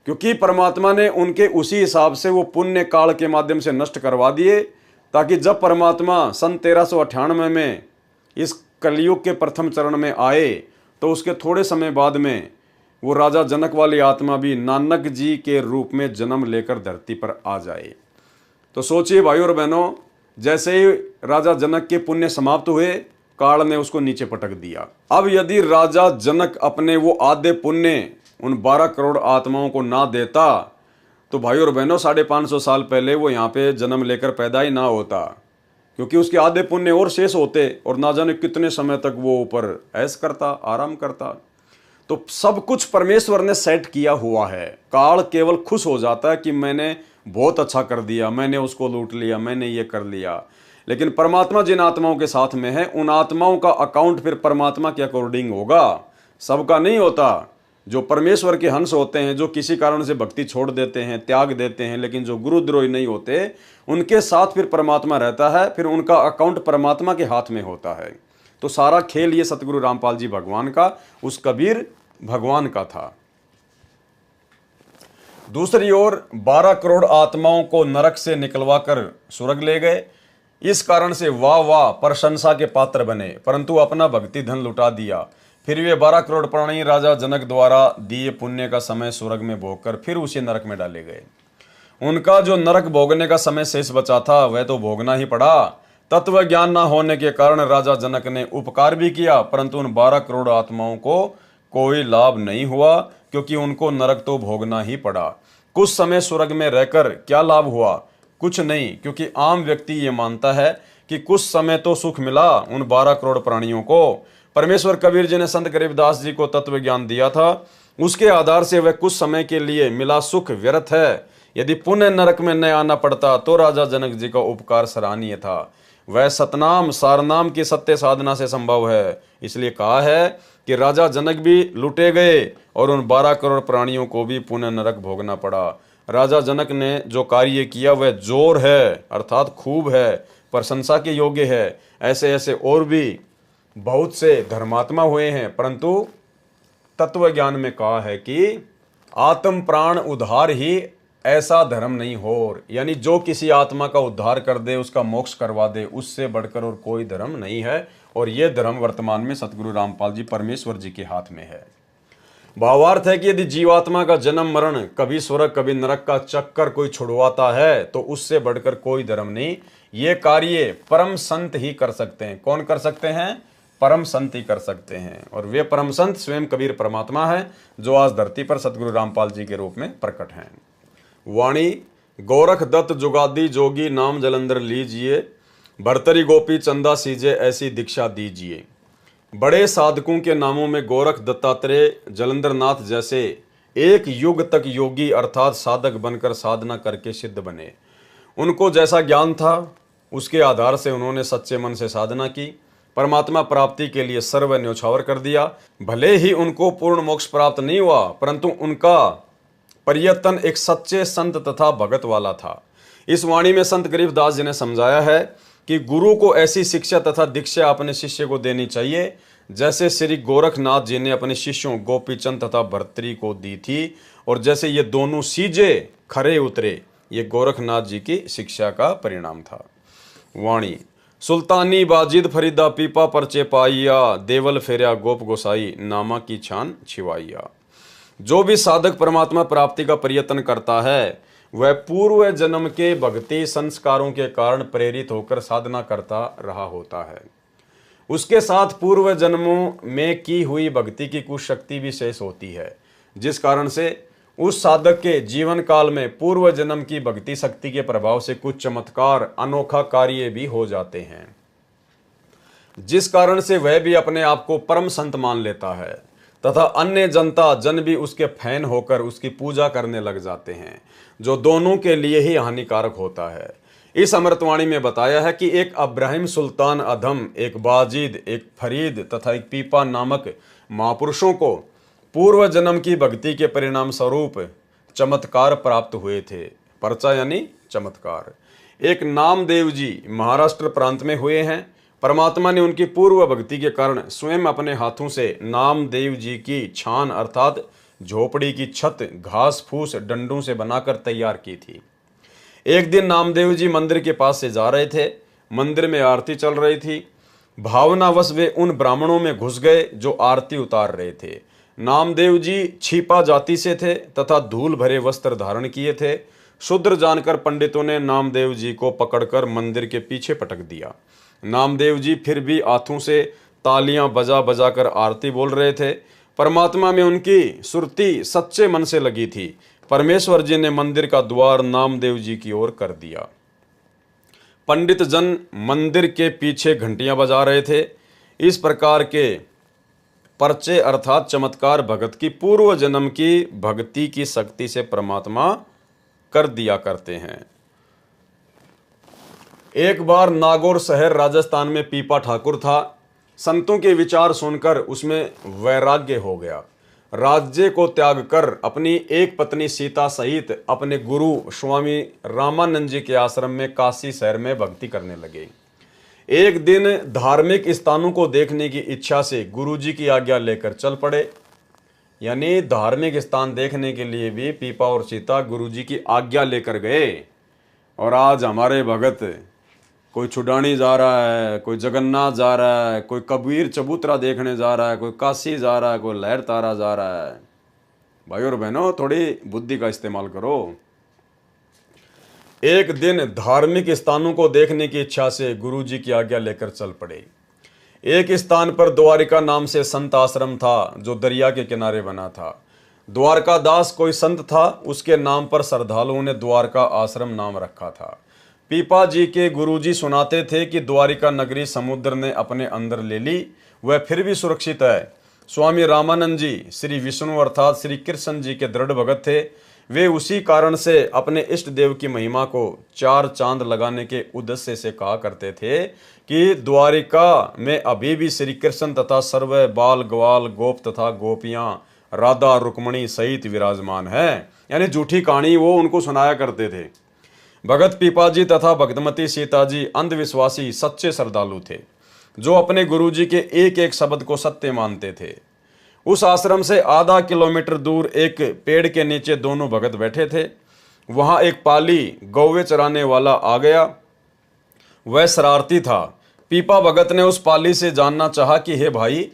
क्योंकि परमात्मा ने उनके उसी हिसाब से वो पुण्य काल के माध्यम से नष्ट करवा दिए, ताकि जब परमात्मा सन 1398 में इस कलयुग के प्रथम चरण में आए तो उसके थोड़े समय बाद में वो राजा जनक वाली आत्मा भी नानक जी के रूप में जन्म लेकर धरती पर आ जाए। तो सोचिए भाइयों और बहनों, जैसे ही राजा जनक के पुण्य समाप्त हुए, काल ने उसको नीचे पटक दिया। अब यदि राजा जनक अपने वो आधे पुण्य उन 12 करोड़ आत्माओं को ना देता तो भाइयों और बहनों 550 साल पहले वो यहाँ पे जन्म लेकर पैदा ही ना होता, क्योंकि उसके आधे पुण्य और शेष होते और ना जाने कितने समय तक वो ऊपर ऐश करता, आराम करता। तो सब कुछ परमेश्वर ने सेट किया हुआ है। काल केवल खुश हो जाता है कि मैंने बहुत अच्छा कर दिया, मैंने उसको लूट लिया, मैंने ये कर लिया। लेकिन परमात्मा जिन आत्माओं के साथ में है, उन आत्माओं का अकाउंट फिर परमात्मा के अकॉर्डिंग होगा, सबका नहीं होता। जो परमेश्वर के हंस होते हैं, जो किसी कारण से भक्ति छोड़ देते हैं, त्याग देते हैं, लेकिन जो गुरुद्रोही नहीं होते, उनके साथ फिर परमात्मा रहता है, फिर उनका अकाउंट परमात्मा के हाथ में होता है। तो सारा खेल ये सतगुरु रामपाल जी भगवान का, उस कबीर भगवान का था। दूसरी ओर 12 करोड़ आत्माओं को नरक से निकलवा कर स्वर्ग ले गए। इस कारण से वाह वाह प्रशंसा के पात्र बने, परंतु अपना भक्ति धन लुटा दिया। फिर वे 12 करोड़ प्राणी राजा जनक द्वारा दिए पुण्य का समय स्वर्ग में भोगकर फिर उसी नरक में डाले गए। उनका जो नरक भोगने का समय शेष बचा था वह तो भोगना ही पड़ा। तत्व ज्ञान न होने के कारण राजा जनक ने उपकार भी किया, परंतु उन 12 करोड़ आत्माओं को कोई लाभ नहीं हुआ, क्योंकि उनको नरक तो भोगना ही पड़ा। कुछ समय स्वर्ग में रहकर क्या लाभ हुआ? कुछ नहीं, क्योंकि आम व्यक्ति ये मानता है कि कुछ समय तो सुख मिला उन 12 करोड़ प्राणियों को। परमेश्वर कबीर जी ने संत गरीबदास जी को तत्व ज्ञान दिया था, उसके आधार से वह कुछ समय के लिए मिला सुख व्यर्थ है। यदि पुण्य नरक में न आना पड़ता तो राजा जनक जी का उपकार सराहनीय था। वह सतनाम सारनाम की सत्य साधना से संभव है। इसलिए कहा है कि राजा जनक भी लुटे गए और उन 12 करोड़ प्राणियों को भी पुण्य नरक भोगना पड़ा। राजा जनक ने जो कार्य किया वह जोर है, अर्थात खूब है, प्रशंसा के योग्य है। ऐसे ऐसे और भी बहुत से धर्मात्मा हुए हैं, परंतु तत्व ज्ञान में कहा है कि आत्म प्राण उद्धार ही ऐसा धर्म नहीं हो, यानी जो किसी आत्मा का उद्धार कर दे, उसका मोक्ष करवा दे, उससे बढ़कर और कोई धर्म नहीं है। और ये धर्म वर्तमान में सतगुरु रामपाल जी परमेश्वर जी के हाथ में है। भावार्थ है कि यदि जीवात्मा का जन्म मरण, कभी स्वर्ग कभी नरक का चक्कर कोई छुड़वाता है तो उससे बढ़कर कोई धर्म नहीं। ये कार्य परम संत ही कर सकते हैं। कौन कर सकते हैं? परम संत ही कर सकते हैं। और वे परम संत स्वयं कबीर परमात्मा है, जो आज धरती पर सतगुरु रामपाल जी के रूप में प्रकट हैं। वाणी गोरख दत्त जुगादी जोगी नाम जलंधर लीजिए, भरतरी गोपी चंदा सीजे ऐसी दीक्षा दीजिए। बड़े साधकों के नामों में गोरख दत्तात्रेय जलंधर नाथ जैसे एक युग तक योगी अर्थात साधक बनकर साधना करके सिद्ध बने। उनको जैसा ज्ञान था उसके आधार से उन्होंने सच्चे मन से साधना की, परमात्मा प्राप्ति के लिए सर्व न्योछावर कर दिया। भले ही उनको पूर्ण मोक्ष प्राप्त नहीं हुआ, परंतु उनका प्रयत्न एक सच्चे संत तथा भगत वाला था। इस वाणी में संत गरीबदास जी ने समझाया है कि गुरु को ऐसी शिक्षा तथा दीक्षा अपने शिष्य को देनी चाहिए जैसे श्री गोरखनाथ जी ने अपने शिष्यों गोपीचंद तथा भर्तरी को दी थी, और जैसे ये दोनों सीजे खरे उतरे, ये गोरखनाथ जी की शिक्षा का परिणाम था। वाणी सुल्तानी बाजिद फरीदा पीपा परचे पाइया, देवल फेरिया गोप गोसाई नामा की छान छिवाइया। जो भी साधक परमात्मा प्राप्ति का प्रयत्न करता है वह पूर्व जन्म के भक्ति संस्कारों के कारण प्रेरित होकर साधना करता रहा होता है। उसके साथ पूर्व जन्मों में की हुई भक्ति की कुछ शक्ति भी शेष होती है, जिस कारण से उस साधक के जीवन काल में पूर्व जन्म की भक्ति शक्ति के प्रभाव से कुछ चमत्कार अनोखा कार्य भी हो जाते हैं, जिस कारण से वह भी अपने आप को परम संत मान लेता है तथा अन्य जनता जन भी उसके फैन होकर उसकी पूजा करने लग जाते हैं, जो दोनों के लिए ही हानिकारक होता है। इस अमृतवाणी में बताया है कि एक अब्राहिम सुल्तान अधम, एक बाजिद, एक फरीद तथा एक पीपा नामक महापुरुषों को पूर्व जन्म की भक्ति के परिणाम स्वरूप चमत्कार प्राप्त हुए थे। पर्चा यानी चमत्कार। एक नामदेव जी महाराष्ट्र प्रांत में हुए हैं। परमात्मा ने उनकी पूर्व भक्ति के कारण स्वयं अपने हाथों से नामदेव जी की छान अर्थात झोपड़ी की छत घास फूस डंडों से बनाकर तैयार की थी। एक दिन नामदेव जी मंदिर के पास से जा रहे थे। मंदिर में आरती चल रही थी। भावनावश वे उन ब्राह्मणों में घुस गए जो आरती उतार रहे थे। नामदेव जी छिपा जाति से थे तथा धूल भरे वस्त्र धारण किए थे। शूद्र जानकर पंडितों ने नामदेव जी को पकड़कर मंदिर के पीछे पटक दिया। नामदेव जी फिर भी हाथों से तालियां बजा बजा कर आरती बोल रहे थे। परमात्मा में उनकी सुरती सच्चे मन से लगी थी। परमेश्वर जी ने मंदिर का द्वार नामदेव जी की ओर कर दिया। पंडित जन मंदिर के पीछे घंटियां बजा रहे थे। इस प्रकार के पर्चे अर्थात चमत्कार भगत की पूर्व जन्म की भक्ति की शक्ति से परमात्मा कर दिया करते हैं। एक बार नागौर शहर राजस्थान में पीपा ठाकुर था। संतों के विचार सुनकर उसमें वैराग्य हो गया। राज्य को त्याग कर अपनी एक पत्नी सीता सहित अपने गुरु स्वामी रामानंद जी के आश्रम में काशी शहर में भक्ति करने लगे। एक दिन धार्मिक स्थानों को देखने की इच्छा से गुरु जी की आज्ञा लेकर चल पड़े। यानी धार्मिक स्थान देखने के लिए भी पीपा और सीता गुरु जी की आज्ञा लेकर गए। और आज हमारे भगत कोई छुडानी जा रहा है, कोई जगन्नाथ जा रहा है, कोई कबीर चबूतरा देखने जा रहा है, कोई काशी जा रहा है, कोई लहर तारा जा रहा है। भाई और बहनों, थोड़ी बुद्धि का इस्तेमाल करो। एक दिन धार्मिक स्थानों को देखने की इच्छा से गुरु जी की आज्ञा लेकर चल पड़े। एक स्थान पर द्वारिका नाम से संत आश्रम था, जो दरिया के किनारे बना था। द्वारका दास कोई संत था, उसके नाम पर श्रद्धालुओं ने द्वारका आश्रम नाम रखा था। पीपा जी के गुरुजी सुनाते थे कि द्वारिका नगरी समुद्र ने अपने अंदर ले ली, वह फिर भी सुरक्षित है। स्वामी रामानंद जी श्री विष्णु अर्थात श्री कृष्ण जी के दृढ़ भगत थे। वे उसी कारण से अपने इष्ट देव की महिमा को 4 चांद लगाने के उद्देश्य से कहा करते थे कि द्वारिका में अभी भी श्री कृष्ण तथा सर्व बाल ग्वाल गोप तथा गोपियां राधा रुक्मणी सहित विराजमान है। यानी झूठी कहानी वो उनको सुनाया करते थे। भगत पीपा जी तथा भक्तमती सीता जी अंधविश्वासी सच्चे श्रद्धालु थे, जो अपने गुरुजी के एक एक शब्द को सत्य मानते थे। उस आश्रम से आधा किलोमीटर दूर एक पेड़ के नीचे दोनों भगत बैठे थे। वहां एक पाली गौवे चराने वाला आ गया। वह शरारती था। पीपा भगत ने उस पाली से जानना चाहा कि हे भाई,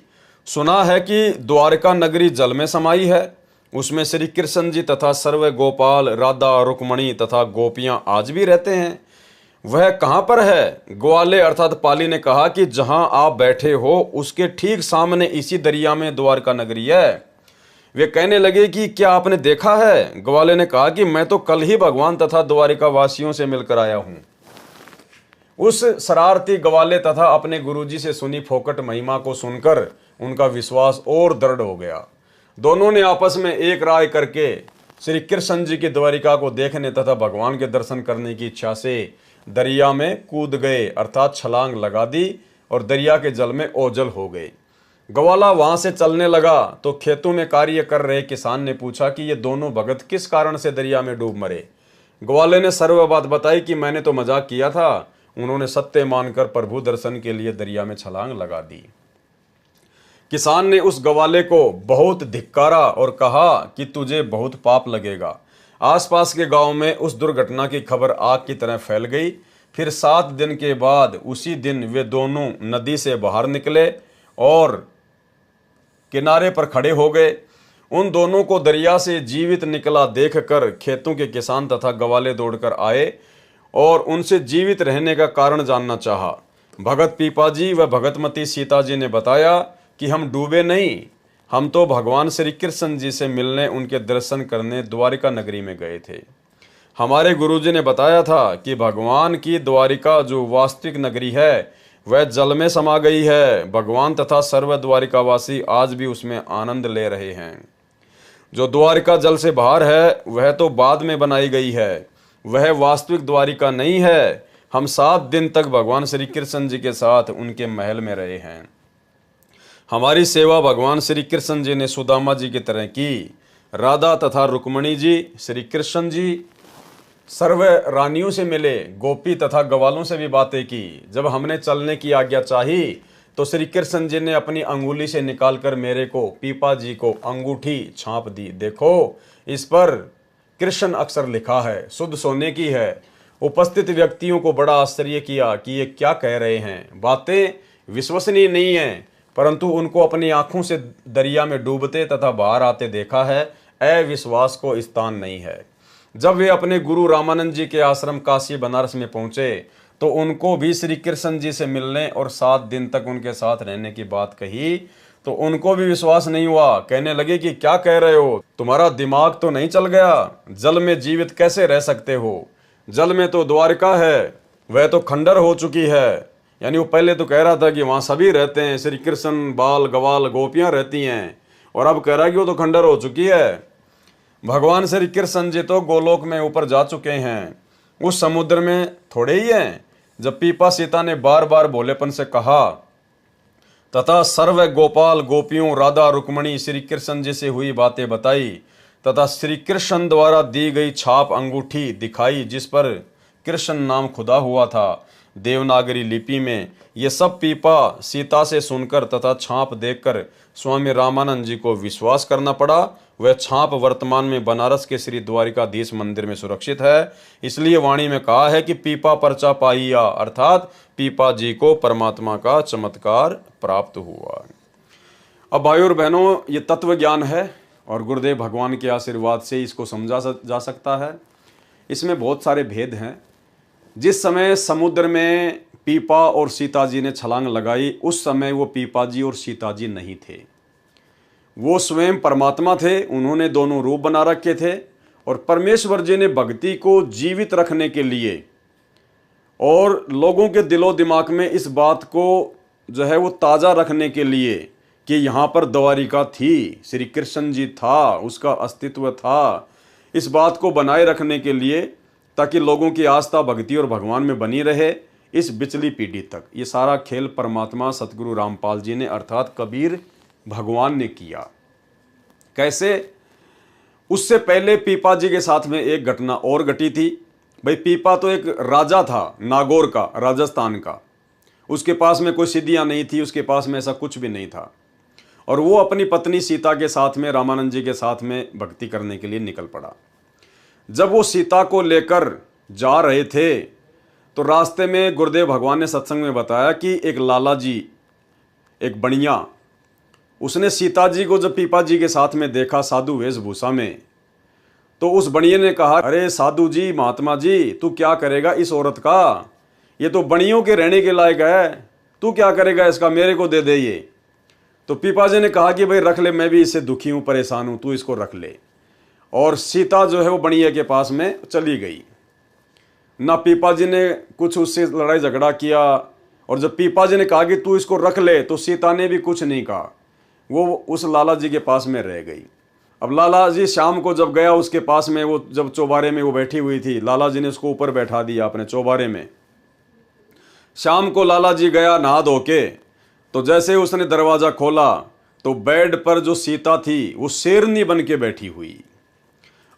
सुना है कि द्वारका नगरी जल में समाई है, उसमें श्री कृष्ण जी तथा सर्व गोपाल राधा रुक्मणी तथा गोपियां आज भी रहते हैं, वह कहाँ पर है? ग्वाले अर्थात पाली ने कहा कि जहां आप बैठे हो उसके ठीक सामने इसी दरिया में द्वारका नगरी है। वे कहने लगे कि क्या आपने देखा है? ग्वाले ने कहा कि मैं तो कल ही भगवान तथा द्वारिका वासियों से मिलकर आया हूं। उस शरारती ग्वाले तथा अपने गुरुजी से सुनी फोकट महिमा को सुनकर उनका विश्वास और दृढ़ हो गया। दोनों ने आपस में एक राय करके श्री कृष्ण जी की द्वारिका को देखने तथा भगवान के दर्शन करने की इच्छा से दरिया में कूद गए अर्थात छलांग लगा दी और दरिया के जल में ओझल हो गए। ग्वाला वहां से चलने लगा तो खेतों में कार्य कर रहे किसान ने पूछा कि ये दोनों भगत किस कारण से दरिया में डूब मरे। ग्वाले ने सर्व बात बताई कि मैंने तो मजाक किया था। उन्होंने सत्य मानकर प्रभु दर्शन के लिए दरिया में छलांग लगा दी। किसान ने उस ग्वाले को बहुत धिक्कारा और कहा कि तुझे बहुत पाप लगेगा। आसपास के गांव में उस दुर्घटना की खबर आग की तरह फैल गई। फिर 7 दिन के बाद उसी दिन वे दोनों नदी से बाहर निकले और किनारे पर खड़े हो गए। उन दोनों को दरिया से जीवित निकला देखकर खेतों के किसान तथा गवाले दौड़कर आए और उनसे जीवित रहने का कारण जानना चाहा। भगत पीपाजी व भगतमती सीता जी ने बताया कि हम डूबे नहीं, हम तो भगवान श्री कृष्ण जी से मिलने, उनके दर्शन करने द्वारिका नगरी में गए थे। हमारे गुरुजी ने बताया था कि भगवान की द्वारिका जो वास्तविक नगरी है वह जल में समा गई है। भगवान तथा सर्व द्वारिकावासी आज भी उसमें आनंद ले रहे हैं। जो द्वारिका जल से बाहर है वह तो बाद में बनाई गई है, वह वास्तविक द्वारिका नहीं है। हम 7 दिन तक भगवान श्री कृष्ण जी के साथ उनके महल में रहे हैं। हमारी सेवा भगवान श्री कृष्ण जी ने सुदामा जी की तरह की। राधा तथा रुक्मणी जी, श्री कृष्ण जी सर्व रानियों से मिले, गोपी तथा गवालों से भी बातें की। जब हमने चलने की आज्ञा चाही तो श्री कृष्ण जी ने अपनी अंगुली से निकालकर मेरे को, पीपा जी को अंगूठी छाप दी। देखो, इस पर कृष्ण अक्षर लिखा है, शुद्ध सोने की है। उपस्थित व्यक्तियों को बड़ा आश्चर्य किया कि ये क्या कह रहे हैं। बातें विश्वसनीय नहीं है, परंतु उनको अपनी आंखों से दरिया में डूबते तथा बाहर आते देखा है। अविश्वास को स्थान नहीं है। जब वे अपने गुरु रामानंद जी के आश्रम काशी बनारस में पहुंचे तो उनको भी श्री कृष्ण जी से मिलने और 7 दिन तक उनके साथ रहने की बात कही तो उनको भी विश्वास नहीं हुआ। कहने लगे कि क्या कह रहे हो, तुम्हारा दिमाग तो नहीं चल गया? जल में जीवित कैसे रह सकते हो? जल में तो द्वारिका है, वह तो खंडर हो चुकी है। यानी वो पहले तो कह रहा था कि वहां सभी रहते हैं, श्री कृष्ण, बाल गवाल गोपियां रहती हैं, और अब कह रहा है कि वो तो खंडर हो चुकी है। भगवान श्री कृष्ण जी तो गोलोक में ऊपर जा चुके हैं, उस समुद्र में थोड़े ही हैं। जब पीपा सीता ने बार बार भोलेपन से कहा तथा सर्व गोपाल गोपियों, राधा रुक्मणी, श्री कृष्ण जी से हुई बातें बताई तथा श्री कृष्ण द्वारा दी गई छाप अंगूठी दिखाई जिस पर कृष्ण नाम खुदा हुआ था देवनागरी लिपि में, ये सब पीपा सीता से सुनकर तथा छाप देखकर स्वामी रामानंद जी को विश्वास करना पड़ा। वह छाप वर्तमान में बनारस के श्री द्वारिकाधीश मंदिर में सुरक्षित है। इसलिए वाणी में कहा है कि पीपा परचा पाइया, अर्थात पीपा जी को परमात्मा का चमत्कार प्राप्त हुआ। अब भाइयों और बहनों, ये तत्व ज्ञान है और गुरुदेव भगवान के आशीर्वाद से इसको समझा जा सकता है। इसमें बहुत सारे भेद हैं। जिस समय समुद्र में पीपा और सीता जी ने छलांग लगाई, उस समय वो पीपा जी और सीता जी नहीं थे, वो स्वयं परमात्मा थे। उन्होंने दोनों रूप बना रखे थे और परमेश्वर जी ने भक्ति को जीवित रखने के लिए और लोगों के दिलो दिमाग में इस बात को जो है वो ताज़ा रखने के लिए कि यहाँ पर द्वारिका थी, श्री कृष्ण जी था, उसका अस्तित्व था, इस बात को बनाए रखने के लिए ताकि लोगों की आस्था भक्ति और भगवान में बनी रहे इस बिचली पीढ़ी तक। ये सारा खेल परमात्मा सतगुरु रामपाल जी ने अर्थात कबीर भगवान ने किया। कैसे? उससे पहले पीपा जी के साथ में एक घटना और घटी थी। भाई, पीपा तो एक राजा था, नागौर का, राजस्थान का। उसके पास में कोई सिद्धियां नहीं थी, उसके पास में ऐसा कुछ भी नहीं था, और वो अपनी पत्नी सीता के साथ में, रामानंद जी के साथ में भक्ति करने के लिए निकल पड़ा। जब वो सीता को लेकर जा रहे थे तो रास्ते में गुरुदेव भगवान ने सत्संग में बताया कि एक लाला जी, एक बनिया, उसने सीता जी को जब पीपा जी के साथ में देखा साधु वेशभूषा में, तो उस बनिए ने कहा, अरे साधु जी, महात्मा जी, तू क्या करेगा इस औरत का? ये तो बनियों के रहने के लायक है, तू क्या करेगा इसका? मेरे को दे दे ये। तो पीपा जी ने कहा कि भाई रख ले, मैं भी इससे दुखी हूँ, परेशान हूँ, तू इसको रख ले। और सीता जो है वो बनिए के पास में चली गई। ना पीपा जी ने कुछ उससे लड़ाई झगड़ा किया, और जब पीपा जी ने कहा कि तू इसको रख ले तो सीता ने भी कुछ नहीं कहा, वो उस लाला जी के पास में रह गई। अब लाला जी शाम को जब गया उसके पास में, वो जब चौबारे में वो बैठी हुई थी, लाला जी ने उसको ऊपर बैठा दिया अपने चौबारे में। शाम को लाला जी गया नहा धो के, तो जैसे उसने दरवाज़ा खोला तो बेड पर जो सीता थी वो शेरनी बन के बैठी हुई।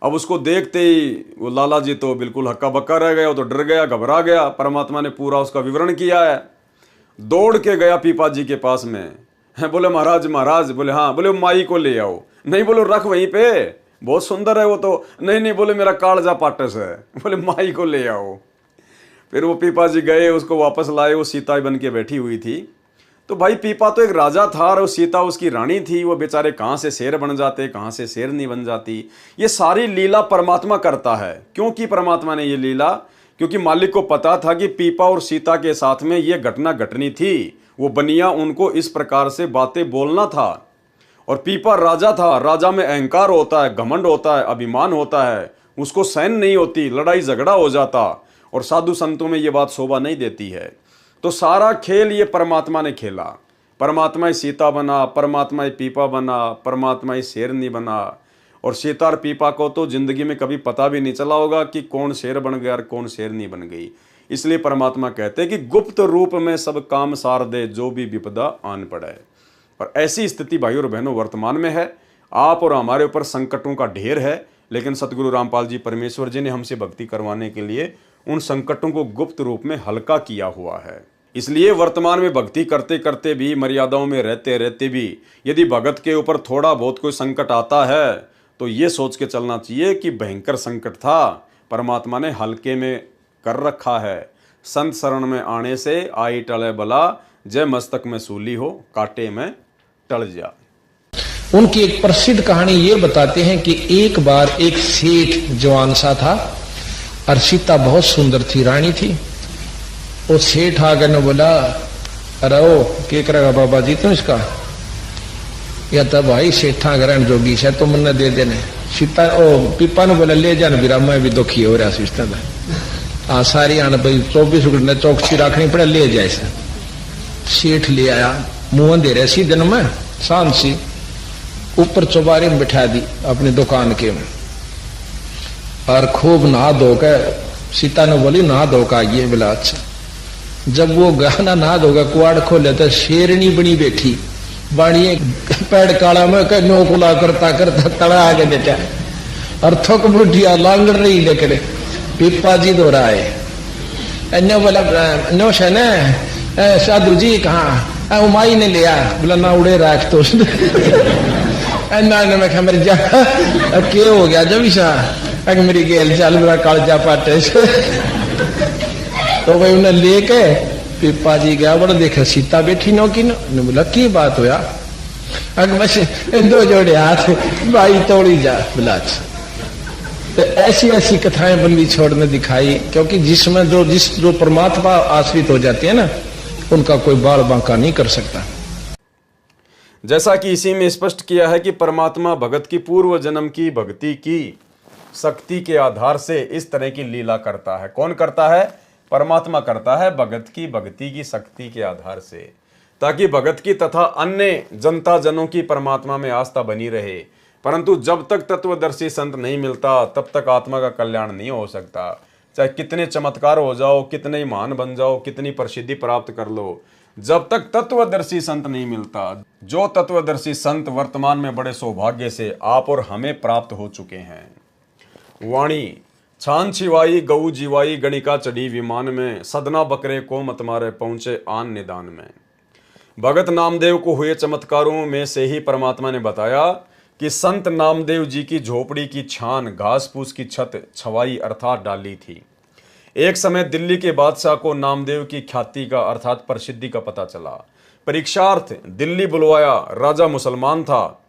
अब उसको देखते ही वो लाला जी तो बिल्कुल हक्का बक्का रह गया, वो तो डर गया, घबरा गया। परमात्मा ने पूरा उसका विवरण किया है। दौड़ के गया पीपा जी के पास में, बोले महाराज महाराज, बोले हाँ, बोले माई को ले आओ। नहीं, बोले रख वहीं पे, बहुत सुंदर है वो तो। नहीं, बोले मेरा कालजा पाटस है, बोले माई को ले आओ। फिर वो पीपा जी गए, उसको वापस लाए, वो सीता बन के बैठी हुई थी। तो भाई पीपा तो एक राजा था और सीता उसकी रानी थी, वो बेचारे कहाँ से शेर बन जाते, कहाँ से शेरनी बन जाती। ये सारी लीला परमात्मा करता है। क्यों की परमात्मा ने ये लीला? क्योंकि मालिक को पता था कि पीपा और सीता के साथ में ये घटना घटनी थी। वो बनिया उनको इस प्रकार से बातें बोलना था। और पीपा राजा था, राजा में अहंकार होता है, घमंड होता है, अभिमान होता है, उसको सहन नहीं होती, लड़ाई झगड़ा हो जाता। और साधु संतों में ये बात शोभा नहीं देती है। तो सारा खेल ये परमात्मा ने खेला। परमात्मा ही सीता बना, परमात्मा ही पीपा बना, परमात्मा ही शेरनी बना। और सीता और पीपा को तो जिंदगी में कभी पता भी नहीं चला होगा कि कौन शेर बन गया और कौन शेरनी बन गई। इसलिए परमात्मा कहते हैं कि गुप्त रूप में सब काम सार दे, जो भी विपदा आन पड़े। और ऐसी स्थिति भाई और बहनों वर्तमान में है। आप और हमारे ऊपर संकटों का ढेर है, लेकिन सतगुरु रामपाल जी परमेश्वर जी ने हमसे भक्ति करवाने के लिए उन संकटों को गुप्त रूप में हल्का किया हुआ है। इसलिए वर्तमान में भक्ति करते करते भी, मर्यादाओं में रहते रहते भी, यदि भगत के ऊपर थोड़ा बहुत कोई संकट आता है तो ये सोच के चलना चाहिए कि भयंकर संकट था, परमात्मा ने हल्के में कर रखा है। संत शरण में आने से आई टले बला, जय मस्तक में सूली हो, कांटे में टल जा। उनकी एक प्रसिद्ध कहानी ये बताते हैं कि एक बार एक सेठ जवान सा था और सीता बहुत सुंदर थी, रानी थी। वो सेठ आगे ने बोला, अरे ओ क्या करेगा बाबा जी तुम इसका? या तो भाई सेठा ग्रहण जोगी से तो मन दे देने। सीता ओ पीपा ने बोला, ले जान बीरा, मैं भी दुखी हो रहा सिस्टम है। हाँ सारी आने भाई 24 घंटे चौकसी रखनी पड़े, ले जाए से। सेठ ले आया, मुंह दे रहे सी दिन में शांत सी, ऊपर चौबारे में बिठा दी अपनी दुकान के में, और खूब नहा धोकर सीता ने बोली नहा धोकर आइए। बोला अच्छा। जब वो गहना नहा धोकर कुआड़ खोले तो शेरनी बनी बैठी, बाड़िए पैड़ काला में नोकुला करता करता तड़ा आगे बेटा, और थक बुढ़िया लांगड़ रही लेकर पीपा जी दो रहा है। नो बोला नो शने साधु जी कहाँ? उमाई ने लिया। बोला ना उड़े राख तो मैं क्या मेरी जा क्या हो गया जब ईसा अगर मेरी गेल चल मेरा कालजा पाटे तो भाई उन्हें लेके पीपा जी गया, बड़ा देखा सीता बैठी नो की नो। बोला की बात होया? अगर बस दो जोड़े हाथ भाई तोड़ी जा। बोला तो ऐसी ऐसी कथाएं बनवी छोड़ने दिखाई, क्योंकि जिसमें जो परमात्मा आश्रित हो जाती है ना, उनका कोई बाल बांका नहीं कर सकता। जैसा कि इसी में स्पष्ट किया है कि परमात्मा भगत की पूर्व जन्म की भक्ति की शक्ति के आधार से इस तरह की लीला करता है। कौन करता है? परमात्मा करता है, भगत की भक्ति की शक्ति के आधार से, ताकि भगत की तथा अन्य जनता जनों की परमात्मा में आस्था बनी रहे। परंतु जब तक तत्वदर्शी संत नहीं मिलता तब तक आत्मा का कल्याण नहीं हो सकता। चाहे कितने चमत्कार हो जाओ, कितने ही महान बन जाओ, कितनी प्रसिद्धि प्राप्त कर लो, जब तक तत्वदर्शी संत नहीं मिलता, जो तत्वदर्शी संत वर्तमान में बड़े सौभाग्य से आप और हमें प्राप्त हो चुके हैं। वाणी छान छिवाई गऊ जीवाई, गणिका चढ़ी विमान में, सदना बकरे को मत मारे पहुंचे आन निदान में। भगत नामदेव को हुए चमत्कारों में से ही परमात्मा ने बताया कि संत नामदेव जी की झोपड़ी की छान घास फूस की छत छवाई अर्थात डाली थी। एक समय दिल्ली के बादशाह को नामदेव की ख्याति का अर्थात प्रसिद्धि का पता चला। परीक्षार्थ दिल्ली बुलवाया। राजा मुसलमान था।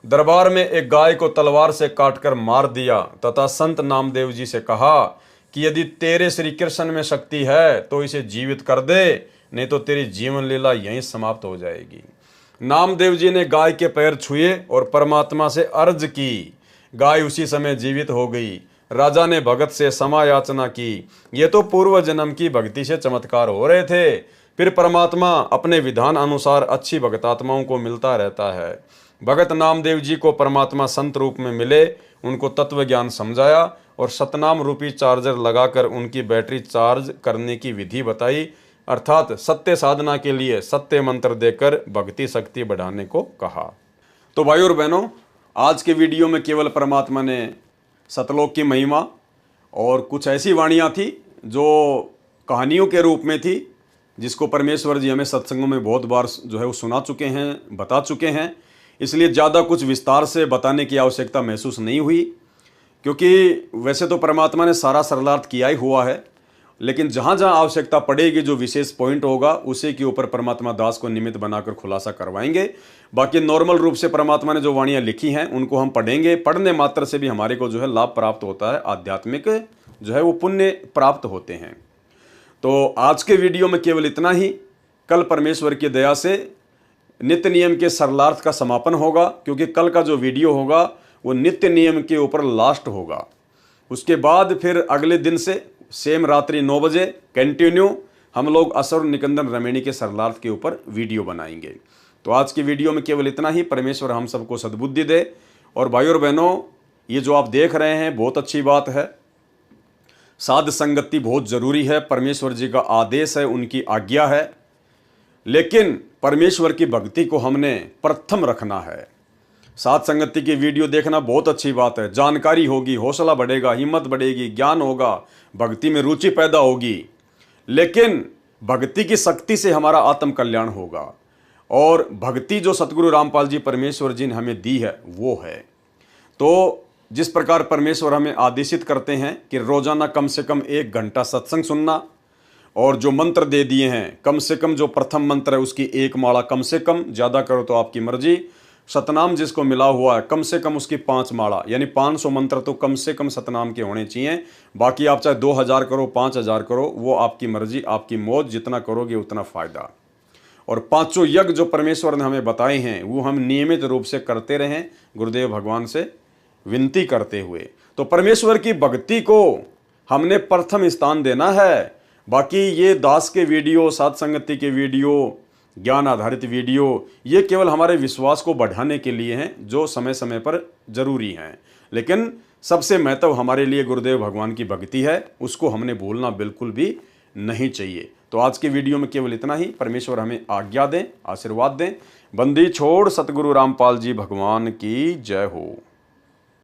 दरबार में एक गाय को तलवार से काटकर मार दिया तथा संत नामदेव जी से कहा कि यदि तेरे श्री कृष्ण में शक्ति है तो इसे जीवित कर दे, नहीं तो तेरी जीवन लीला यहीं समाप्त हो जाएगी। नामदेव जी ने गाय के पैर छुए और परमात्मा से अर्ज की। गाय उसी समय जीवित हो गई। राजा ने भगत से क्षमा याचना की। ये तो पूर्व जन्म की भक्ति से चमत्कार हो रहे थे। फिर परमात्मा अपने विधान अनुसार अच्छी भगतात्माओं को मिलता रहता है। भगत नामदेव जी को परमात्मा संत रूप में मिले, उनको तत्व ज्ञान समझाया और सतनाम रूपी चार्जर लगाकर उनकी बैटरी चार्ज करने की विधि बताई, अर्थात सत्य साधना के लिए सत्य मंत्र देकर भक्ति शक्ति बढ़ाने को कहा। तो भाई और बहनों, आज के वीडियो में केवल परमात्मा ने सतलोक की महिमा और कुछ ऐसी वाणियाँ थी जो कहानियों के रूप में थी, जिसको परमेश्वर जी हमें सत्संगों में बहुत बार जो है वो सुना चुके हैं, बता चुके हैं। इसलिए ज़्यादा कुछ विस्तार से बताने की आवश्यकता महसूस नहीं हुई, क्योंकि वैसे तो परमात्मा ने सारा सरलार्थ किया ही हुआ है। लेकिन जहां जहां आवश्यकता पड़ेगी, जो विशेष पॉइंट होगा उसी के ऊपर परमात्मा दास को निमित्त बनाकर खुलासा करवाएंगे। बाकी नॉर्मल रूप से परमात्मा ने जो वाणियां लिखी हैं उनको हम पढ़ेंगे। पढ़ने मात्र से भी हमारे को जो है लाभ प्राप्त होता है, आध्यात्मिक जो है वो पुण्य प्राप्त होते हैं। तो आज के वीडियो में केवल इतना ही। कल परमेश्वर की दया से नित्य नियम के सरलार्थ का समापन होगा, क्योंकि कल का जो वीडियो होगा वो नित्य नियम के ऊपर लास्ट होगा। उसके बाद फिर अगले दिन से सेम रात्रि 9 बजे कंटिन्यू हम लोग असुर निकंदन रमेणी के सरलार्थ के ऊपर वीडियो बनाएंगे। तो आज की वीडियो में केवल इतना ही। परमेश्वर हम सबको सद्बुद्धि दे। और भाइयों और बहनों, ये जो आप देख रहे हैं बहुत अच्छी बात है। साध संगति बहुत जरूरी है, परमेश्वर जी का आदेश है, उनकी आज्ञा है। लेकिन परमेश्वर की भक्ति को हमने प्रथम रखना है। साध संगति की वीडियो देखना बहुत अच्छी बात है, जानकारी होगी, हौसला बढ़ेगा, हिम्मत बढ़ेगी, ज्ञान होगा, भक्ति में रुचि पैदा होगी। लेकिन भक्ति की शक्ति से हमारा आत्म कल्याण होगा। और भक्ति जो सतगुरु रामपाल जी परमेश्वर जी ने हमें दी है वो है। तो जिस प्रकार परमेश्वर हमें आदेशित करते हैं कि रोजाना कम से कम 1 घंटा सत्संग सुनना, और जो मंत्र दे दिए हैं कम से कम जो प्रथम मंत्र है उसकी 1 माला कम से कम, ज़्यादा करो तो आपकी मर्जी। सतनाम जिसको मिला हुआ है कम से कम उसकी 5 माला, यानी 500 मंत्र तो कम से कम सतनाम के होने चाहिए। बाकी आप चाहे 2000 करो, 5000 करो, वो आपकी मर्जी, आपकी मौज, जितना करोगे उतना फ़ायदा। और 5 यज्ञ जो परमेश्वर ने हमें बताए हैं वो हम नियमित रूप से करते रहें, गुरुदेव भगवान से विनती करते हुए। तो परमेश्वर की भक्ति को हमने प्रथम स्थान देना है। बाकी ये दास के वीडियो, साध संगति के वीडियो, ज्ञान आधारित वीडियो, ये केवल हमारे विश्वास को बढ़ाने के लिए हैं, जो समय समय पर जरूरी हैं। लेकिन सबसे महत्व हमारे लिए गुरुदेव भगवान की भक्ति है, उसको हमने भूलना बिल्कुल भी नहीं चाहिए। तो आज के वीडियो में केवल इतना ही। परमेश्वर हमें आज्ञा दें, आशीर्वाद दें। बंदी छोड़ सतगुरु रामपाल जी भगवान की जय हो।